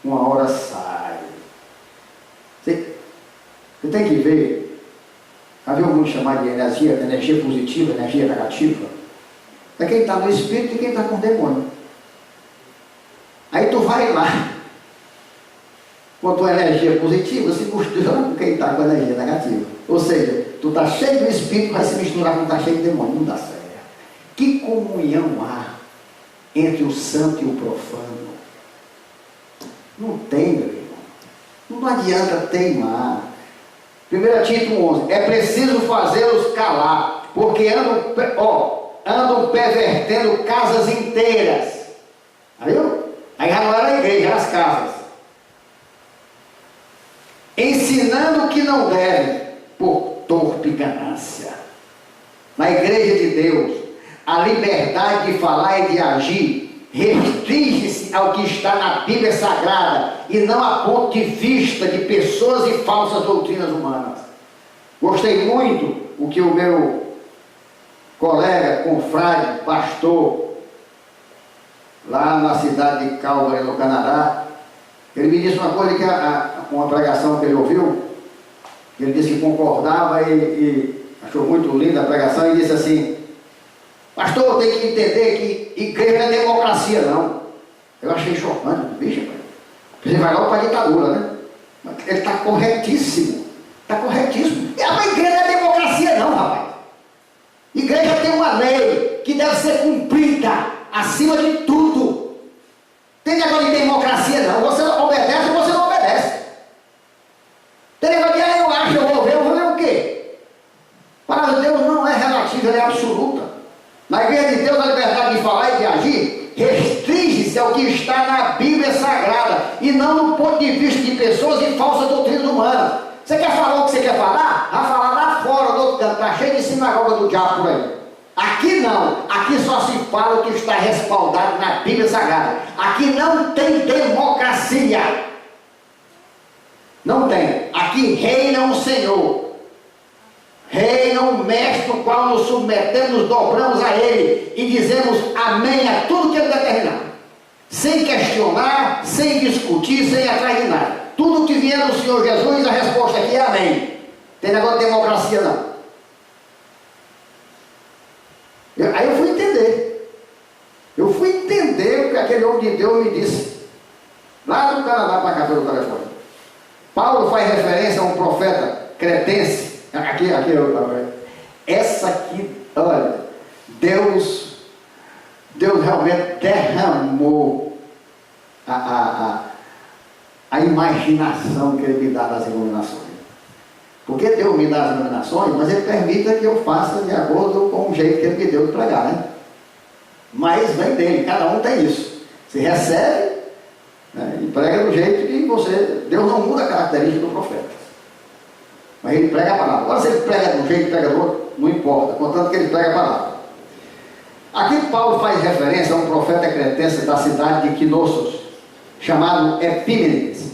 uma hora sai. Você tem que ver. Havia algum chamado de energia positiva, energia negativa? É quem está no espírito e quem está com o demônio. Aí tu vai lá, com a tua energia positiva, se mistura com quem está com a energia negativa. Ou seja, tu está cheio do espírito, vai se misturar com quem está cheio de demônio. Não dá certo. Que comunhão há entre o santo e o profano? Não tem, meu irmão. Não adianta teimar. 1 Tito 11. É preciso fazê-los calar, porque andam pervertendo casas inteiras. Viu? Aí já não era a igreja, era as casas. Ensinando o que não deve, por torpe ganância. Na igreja de Deus, a liberdade de falar e de agir restringe-se ao que está na Bíblia Sagrada e não a ponto de vista de pessoas e falsas doutrinas humanas. Gostei muito o que o meu colega, confrade, pastor, lá na cidade de Calgary, no Canadá, ele me disse uma coisa que uma pregação que ele ouviu, ele disse que concordava e achou muito linda a pregação e disse assim: pastor, tem que entender que igreja não é democracia, não. Eu achei chocante, bicho, pai. Você vai logo para a ditadura, né? Ele está corretíssimo. Está corretíssimo. A igreja não é democracia, não, rapaz. Igreja tem uma lei que deve ser cumprida acima de tudo. Tem negócio de democracia, não. Você obedece ou você não obedece. Tem negócio de, eu acho, eu vou ver o quê? Para Deus não é relativa, ela é absoluta. Na igreja de Deus, a liberdade de falar e de agir restringe-se ao que está na Bíblia Sagrada e não no ponto de vista de pessoas e falsas doutrinas humanas. Você quer falar o que você quer falar? Vai falar lá fora, do outro canto, está cheio de sinagoga do diabo por aí. Aqui não, aqui só se fala o que está respaldado na Bíblia Sagrada. Aqui não tem democracia. Não tem. Aqui reina um Senhor. Reina um mestre no qual nos submetemos, nos dobramos a Ele e dizemos amém a tudo que Ele determinar. Sem questionar, sem discutir, sem atrás de nada. Tudo que vier do Senhor Jesus, a resposta aqui é amém. Tem negócio de democracia não. Aí eu fui entender. Eu fui entender o que aquele homem de Deus me disse. Lá do Canadá para cá pelo telefone. Paulo faz referência a um profeta cretense. Aqui, essa aqui, olha, Deus realmente derramou a imaginação que Ele me dá das iluminações. Porque Deus me dá as iluminações, mas Ele permite que eu faça de acordo com o jeito que Ele me deu de pregar, né? Mas vem dele, cada um tem isso. Você recebe, né, e prega do jeito que você... Deus não muda a característica do profeta. Mas ele prega a palavra. Agora se ele prega de um jeito, prega do outro, não importa, contanto que ele prega a palavra. Aqui Paulo faz referência a um profeta cretense da cidade de Knossos, chamado Epimênides,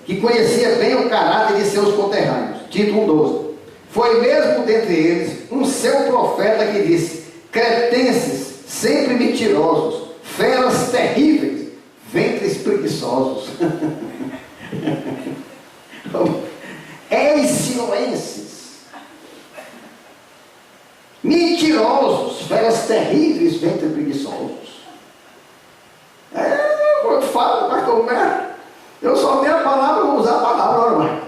que conhecia bem o caráter de seus conterrâneos. Tito 1,12. Foi mesmo dentre eles um seu profeta que disse: cretenses, sempre mentirosos, feras terríveis, ventres preguiçosos. Siloenses, mentirosos, feras terríveis, ventres preguiçosos. Eu falo, pastor Humberto, eu só tenho a palavra, eu vou usar a palavra normal.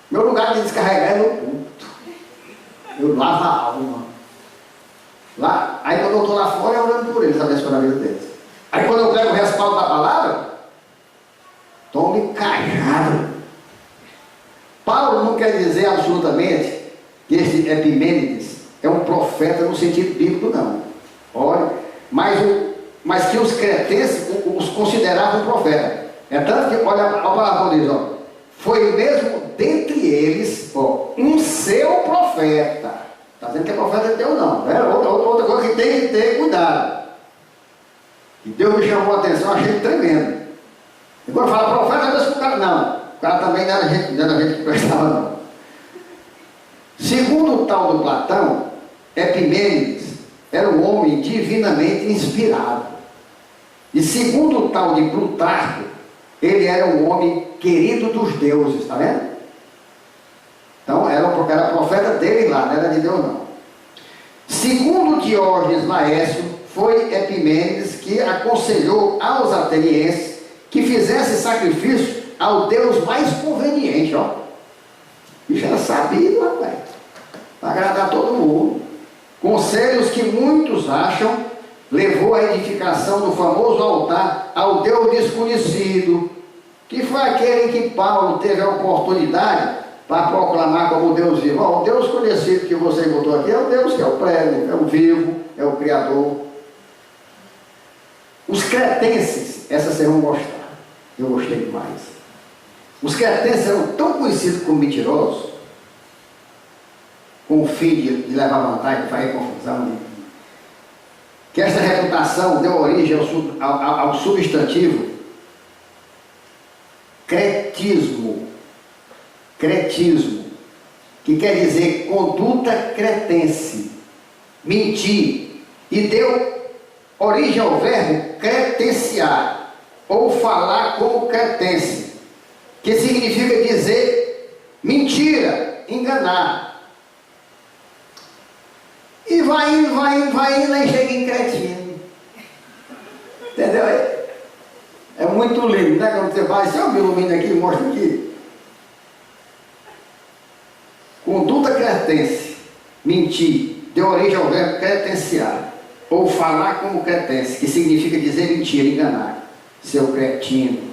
Meu lugar de descarregar é no culto. Eu lavo a alma. Lá, aí quando eu estou lá fora, eu orando por eles, abençoando a vida deles. Aí quando eu pego o respaldo da palavra, tome cajado. Paulo não quer dizer absolutamente que esse Epimênides é um profeta no sentido bíblico, não. Olha, mas que os cretenses os consideravam profeta. É tanto que, olha a palavra diz, ó, foi mesmo dentre eles, ó, um seu profeta. Está dizendo que é profeta de Deus, não. É outra coisa que tem que ter cuidado. E Deus me chamou a atenção, achei tremendo. E quando fala profeta, às vezes o cara não. O cara também não era gente que prestava, não. Segundo o tal do Platão, Epimênides era um homem divinamente inspirado. E segundo o tal de Plutarco, ele era um homem querido dos deuses, está vendo? Então era profeta dele lá, não era de Deus não. Segundo Diógenes Laércio, foi Epimênides que aconselhou aos atenienses que fizessem sacrifício ao Deus mais conveniente, ó. Isso era sabido, rapaz, para agradar todo mundo. Conselhos que muitos acham levou à edificação do famoso altar ao Deus desconhecido, que foi aquele em que Paulo teve a oportunidade para proclamar como Deus vivo. O Deus conhecido que você botou aqui é o Deus que é o pleno, é o vivo, é o Criador. Os cretenses, essa vocês vão gostar, eu gostei demais. Os cretenses eram tão conhecidos como mentirosos, com o fim de levar vantagem, de fazer confusão, que esta reputação deu origem ao substantivo cretismo, que quer dizer conduta cretense, mentir, e deu origem ao verbo cretenciar, ou falar como cretense, que significa dizer mentira, enganar. E vai indo, aí chega em cretino. Entendeu? É muito lindo, né? Quando você vai, se eu me ilumino aqui, mostra aqui. Conduta cretense, mentir, deu origem ao verbo cretenciar, ou falar como cretense, que significa dizer mentira, enganar. Seu cretino.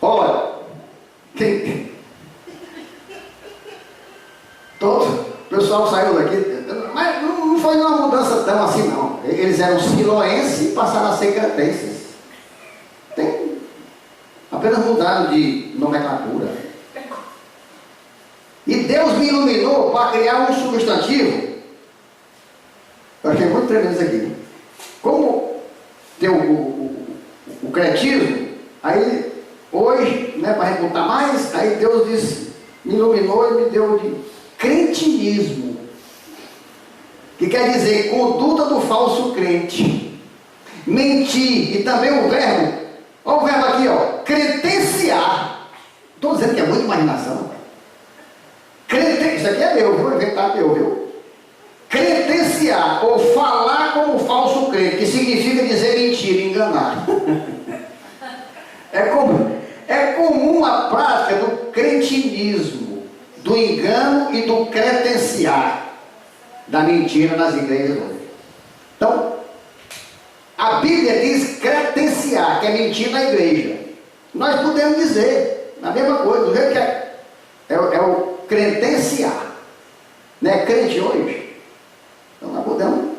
Olha, todo o pessoal saiu daqui, mas não foi uma mudança tão assim não. Eles eram siloenses e passaram a ser cretenses. Apenas mudaram de nomenclatura. E Deus me iluminou para criar um substantivo. Eu achei muito tremendo isso aqui. Como tem o cretismo, aí hoje, né, para reputar mais, aí Deus disse, me iluminou e me deu de cretinismo, que quer dizer conduta do falso crente, mentir, e também o verbo, olha o verbo aqui, ó, cretenciar. Estou dizendo que é muita imaginação. Isso aqui é meu, vou inventar meu, viu? Cretenciar, ou falar como falso crente, que significa dizer mentira, enganar. É comum a prática do cretinismo, do engano e do cretenciar, da mentira nas igrejas hoje. Então, a Bíblia diz cretenciar, que é mentir na igreja. Nós podemos dizer a mesma coisa, do jeito que é o cretenciar. Não é crente hoje? Então nós podemos.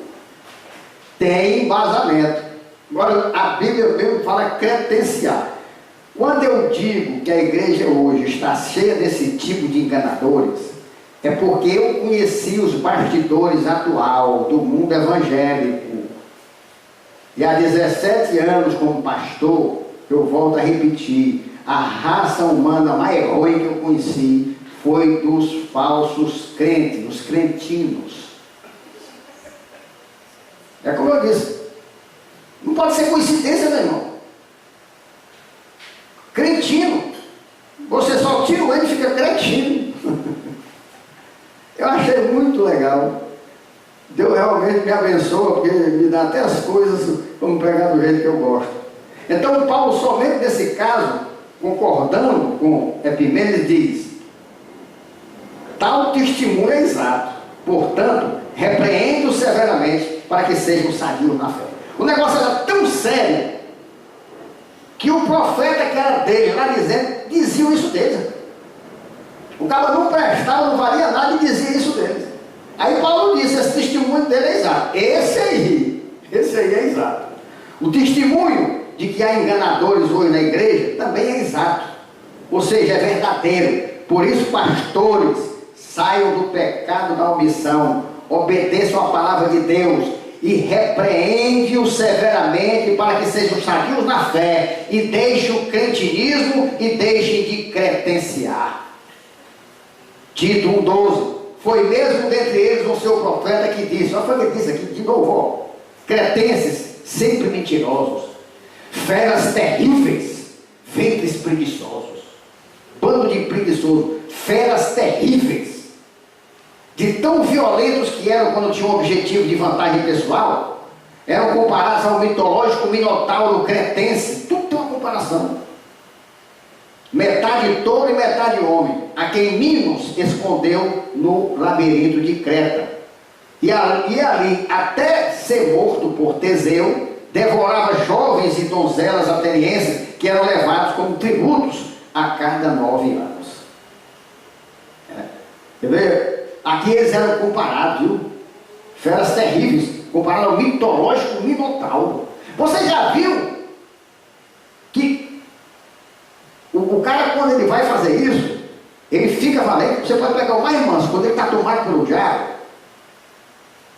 Tem embasamento. Agora, a Bíblia mesmo fala cretenciar. Quando eu digo que a igreja hoje está cheia desse tipo de enganadores, é porque eu conheci os bastidores atual do mundo evangélico. E há 17 anos como pastor, eu volto a repetir, a raça humana mais ruim que eu conheci foi dos falsos crentes, dos cretinos. É como eu disse, não pode ser coincidência, meu irmão. Cretino, você só tira o N e fica cretino. Eu achei muito legal. Deus realmente me abençoa, porque me dá até as coisas como pregar do jeito que eu gosto. Então Paulo, somente nesse caso, concordando com Epimênides, diz: tal testemunho é exato, portanto, repreende-o severamente para que sejam sadios na fé. O negócio era tão sério que o profeta que era dele, lá dizendo, dizia isso dele. O cara não prestava, não valia nada e dizia isso dele. Aí Paulo disse, esse testemunho dele é exato. Esse aí é exato. O testemunho de que há enganadores hoje na igreja também é exato. Ou seja, é verdadeiro. Por isso, pastores, saiam do pecado da omissão, obedeçam a palavra de Deus e repreende-o severamente para que sejam sadios na fé e deixem o cretinismo e deixem de cretenciar. Tito 1,12. Foi mesmo dentre eles o seu profeta que disse, olha o que disse aqui de novo, ó, cretenses sempre mentirosos, feras terríveis, ventres preguiçosos, bando de preguiçosos, feras terríveis. de tão violentos que eram quando tinham um objetivo de vantagem pessoal, eram comparados ao mitológico Minotauro cretense. Tudo tem uma comparação. Metade touro e metade homem, a quem Minos escondeu no labirinto de Creta. E ali, até ser morto por Teseu, devorava jovens e donzelas atenienses que eram levados como tributos a cada 9 anos. Quer ver? Aqui eles eram comparados, viu? Feras terríveis, comparados ao mitológico Minotauro. Você já viu que o cara, quando ele vai fazer isso, ele fica valente? Você pode pegar o mais manso, quando ele está tomado pelo diabo,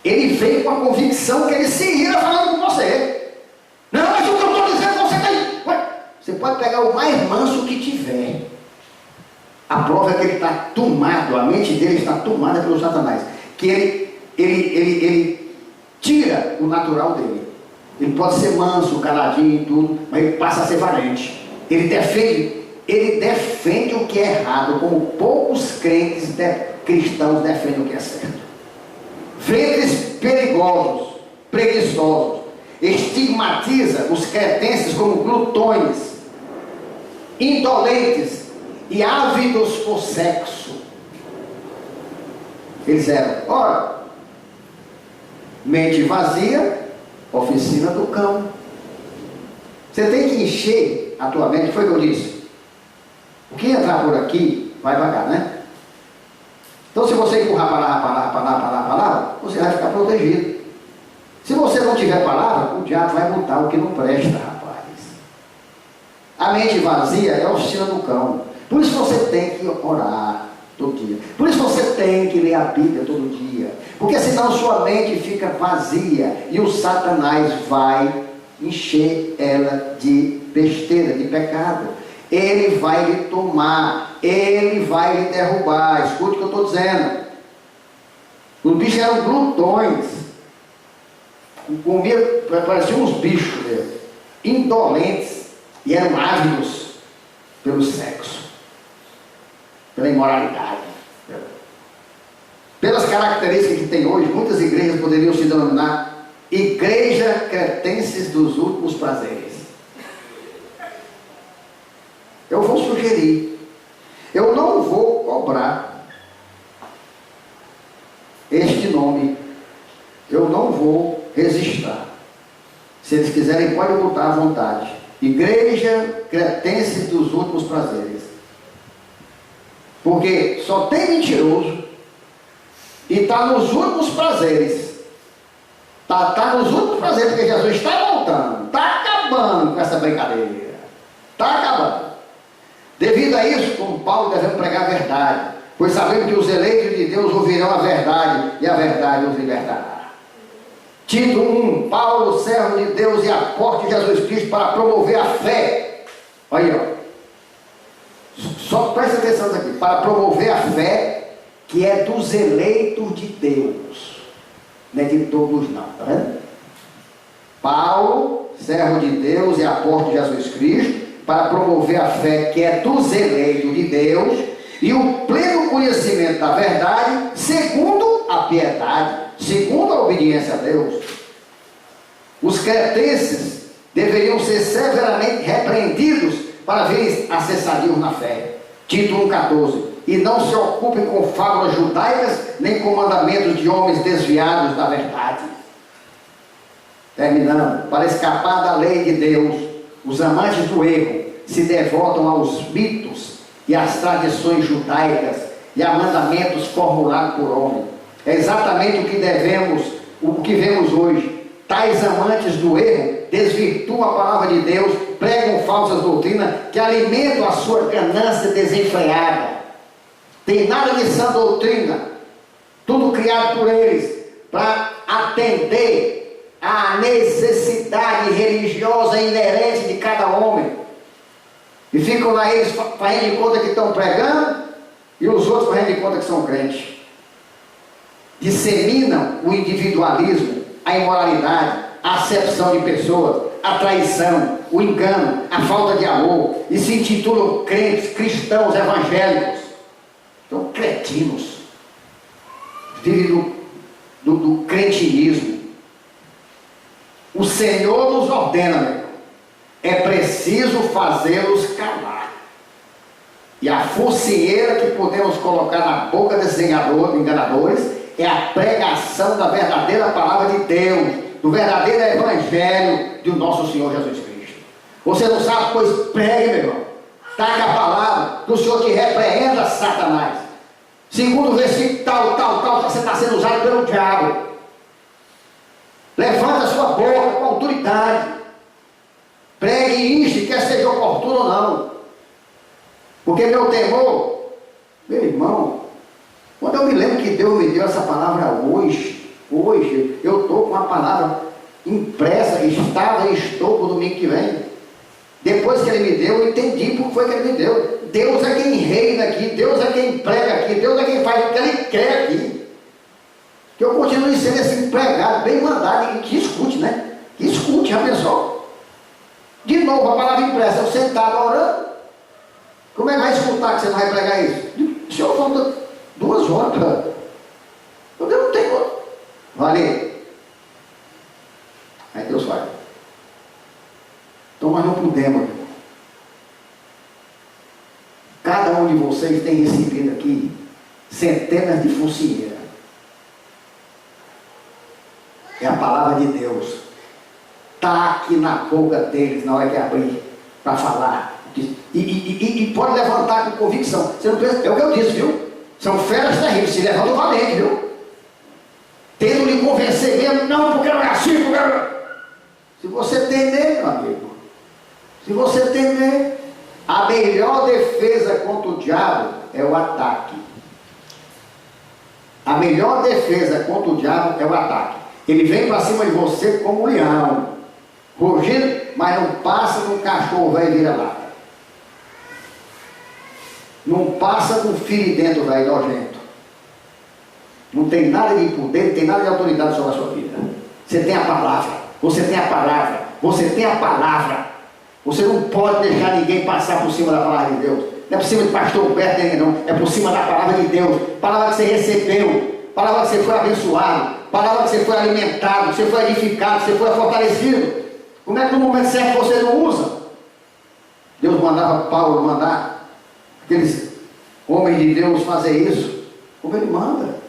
ele vem com a convicção que ele se ira falando com você. Não, mas o que eu estou dizendo, você tem. Você pode pegar o mais manso que tiver. A prova é que ele está tomado, a mente dele está tomada pelo Satanás. Que ele tira o natural dele. Ele pode ser manso, caladinho e tudo, mas ele passa a ser valente. Ele defende o que é errado, como poucos crentes cristãos defendem o que é certo. Ventres perigosos, preguiçosos, estigmatiza os cretenses como glutões, indolentes e ávidos por sexo. Eles eram, ora, mente vazia, oficina do cão. Você tem que encher a tua mente, foi o que eu disse. O que entrar por aqui vai vagar, né? Então, se você empurrar palavra, você vai ficar protegido. Se você não tiver palavra, o diabo vai botar o que não presta, rapaz. A mente vazia é a oficina do cão. Por isso você tem que orar todo dia. Por isso você tem que ler a Bíblia todo dia. Porque senão sua mente fica vazia e o Satanás vai encher ela de besteira, de pecado. Ele vai lhe tomar, ele vai lhe derrubar. Escute o que eu estou dizendo. Os bichos eram glutões, comia, pareciam uns bichos mesmo, indolentes, e eram ávidos pelo sexo, pela imoralidade. Pelas características que tem hoje, muitas igrejas poderiam se denominar igreja cretenses dos últimos prazeres. Eu vou sugerir, eu não vou cobrar este nome, eu não vou registrar. Se eles quiserem, podem botar à vontade. Igreja cretense dos últimos prazeres. Porque só tem mentiroso e está nos últimos prazeres. Está nos últimos prazeres, porque Jesus está voltando, está acabando com essa brincadeira. Está acabando. Devido a isso, como Paulo, devemos pregar a verdade, pois sabemos que os eleitos de Deus ouvirão a verdade, e a verdade os libertará. Tito 1, Paulo, servo de Deus e apóstolo de Jesus Cristo, para promover a fé. Olha aí, ó. Só presta atenção nisso aqui. Para promover a fé, que é dos eleitos de Deus. Não é de todos não, tá vendo? Paulo, servo de Deus e apóstolo de Jesus Cristo, para promover a fé que é dos eleitos de Deus e o pleno conhecimento da verdade, segundo a piedade, segundo a obediência a Deus. Os cretenses deveriam ser severamente repreendidos para virem a ser sadios na fé. Tito 1,14. E não se ocupem com fábulas judaicas, nem com mandamentos de homens desviados da verdade. Terminando, para escapar da lei de Deus, os amantes do erro se devotam aos mitos e às tradições judaicas e a mandamentos formulados por homem. É exatamente o que vemos hoje. Tais amantes do erro desvirtuam a palavra de Deus, pregam falsas doutrinas que alimentam a sua ganância desenfreada. Tem nada de sã doutrina, tudo criado por eles para atender à necessidade religiosa inerente de cada homem. E ficam lá eles fazendo de conta que estão pregando e os outros fazendo de conta que são crentes. Disseminam o individualismo, a imoralidade, a acepção de pessoas, a traição, o engano, a falta de amor, e se intitulam crentes, cristãos, evangélicos. São cretinos. vive do cretinismo. O Senhor nos ordena, meu irmão, é preciso fazê-los calar. E a focinheira que podemos colocar na boca desses enganadores é a pregação da verdadeira palavra de Deus, do verdadeiro evangelho do nosso Senhor Jesus Cristo. Você não sabe, pois pregue, meu irmão. Taca a palavra do Senhor que repreenda Satanás. Segundo versículo, tal, você está sendo usado pelo diabo. Levanta a sua boca com autoridade. Pregue isto, quer seja oportuno ou não. Porque meu temor, meu irmão, quando eu me lembro que Deus me deu essa palavra hoje eu estou com a palavra impressa, estava e estou para o domingo que vem. Depois que Ele me deu, eu entendi por que foi que Ele me deu. Deus é quem reina aqui, Deus é quem prega aqui, Deus é quem faz o que Ele quer aqui. Que eu continue sendo esse empregado, bem mandado, e que escute, né? Que escute, já pensou? De novo, a palavra impressa, eu sentado orando. Como é que vai escutar que você não vai pregar isso? O senhor falta 2 horas para... Eu não tenho... Vale. Aí Deus vai. Então nós não podemos, irmão. Cada um de vocês tem recebido aqui centenas de focinheiras. É a palavra de Deus. Está aqui na boca deles na hora que abrir para falar. E pode levantar com convicção. Você não pensa, é o que eu disse, viu? São feras terríveis, se levantam valente, viu? Tendo lhe convencer mesmo, não, porque não é assim, porque não... Se você temer, meu amigo, se você temer, a melhor defesa contra o diabo é o ataque. A melhor defesa contra o diabo é o ataque. Ele vem para cima de você como um leão, rugindo, mas não passa no cachorro velho vira-lata. Não passa com filho dentro, velho, nojento. Não tem nada de poder, não tem nada de autoridade sobre a sua vida. Você tem a palavra, você tem a palavra, você tem a palavra. Você não pode deixar ninguém passar por cima da palavra de Deus. Não é por cima de pastor Roberto, não. É por cima da palavra de Deus. Palavra que você recebeu, palavra que você foi abençoado, palavra que você foi alimentado, que você foi edificado, que você foi fortalecido. Como é que no momento certo você não usa? Deus mandava Paulo mandar aqueles homens de Deus fazer isso. Como Ele manda.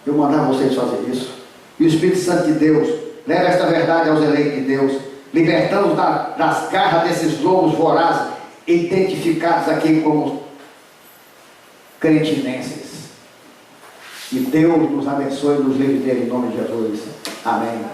Eu mandar vocês fazer isso. E o Espírito Santo de Deus leva esta verdade aos eleitos de Deus, libertando das garras desses lobos vorazes, identificados aqui como cretinenses. E Deus nos abençoe e nos livre dele em nome de Jesus. Amém.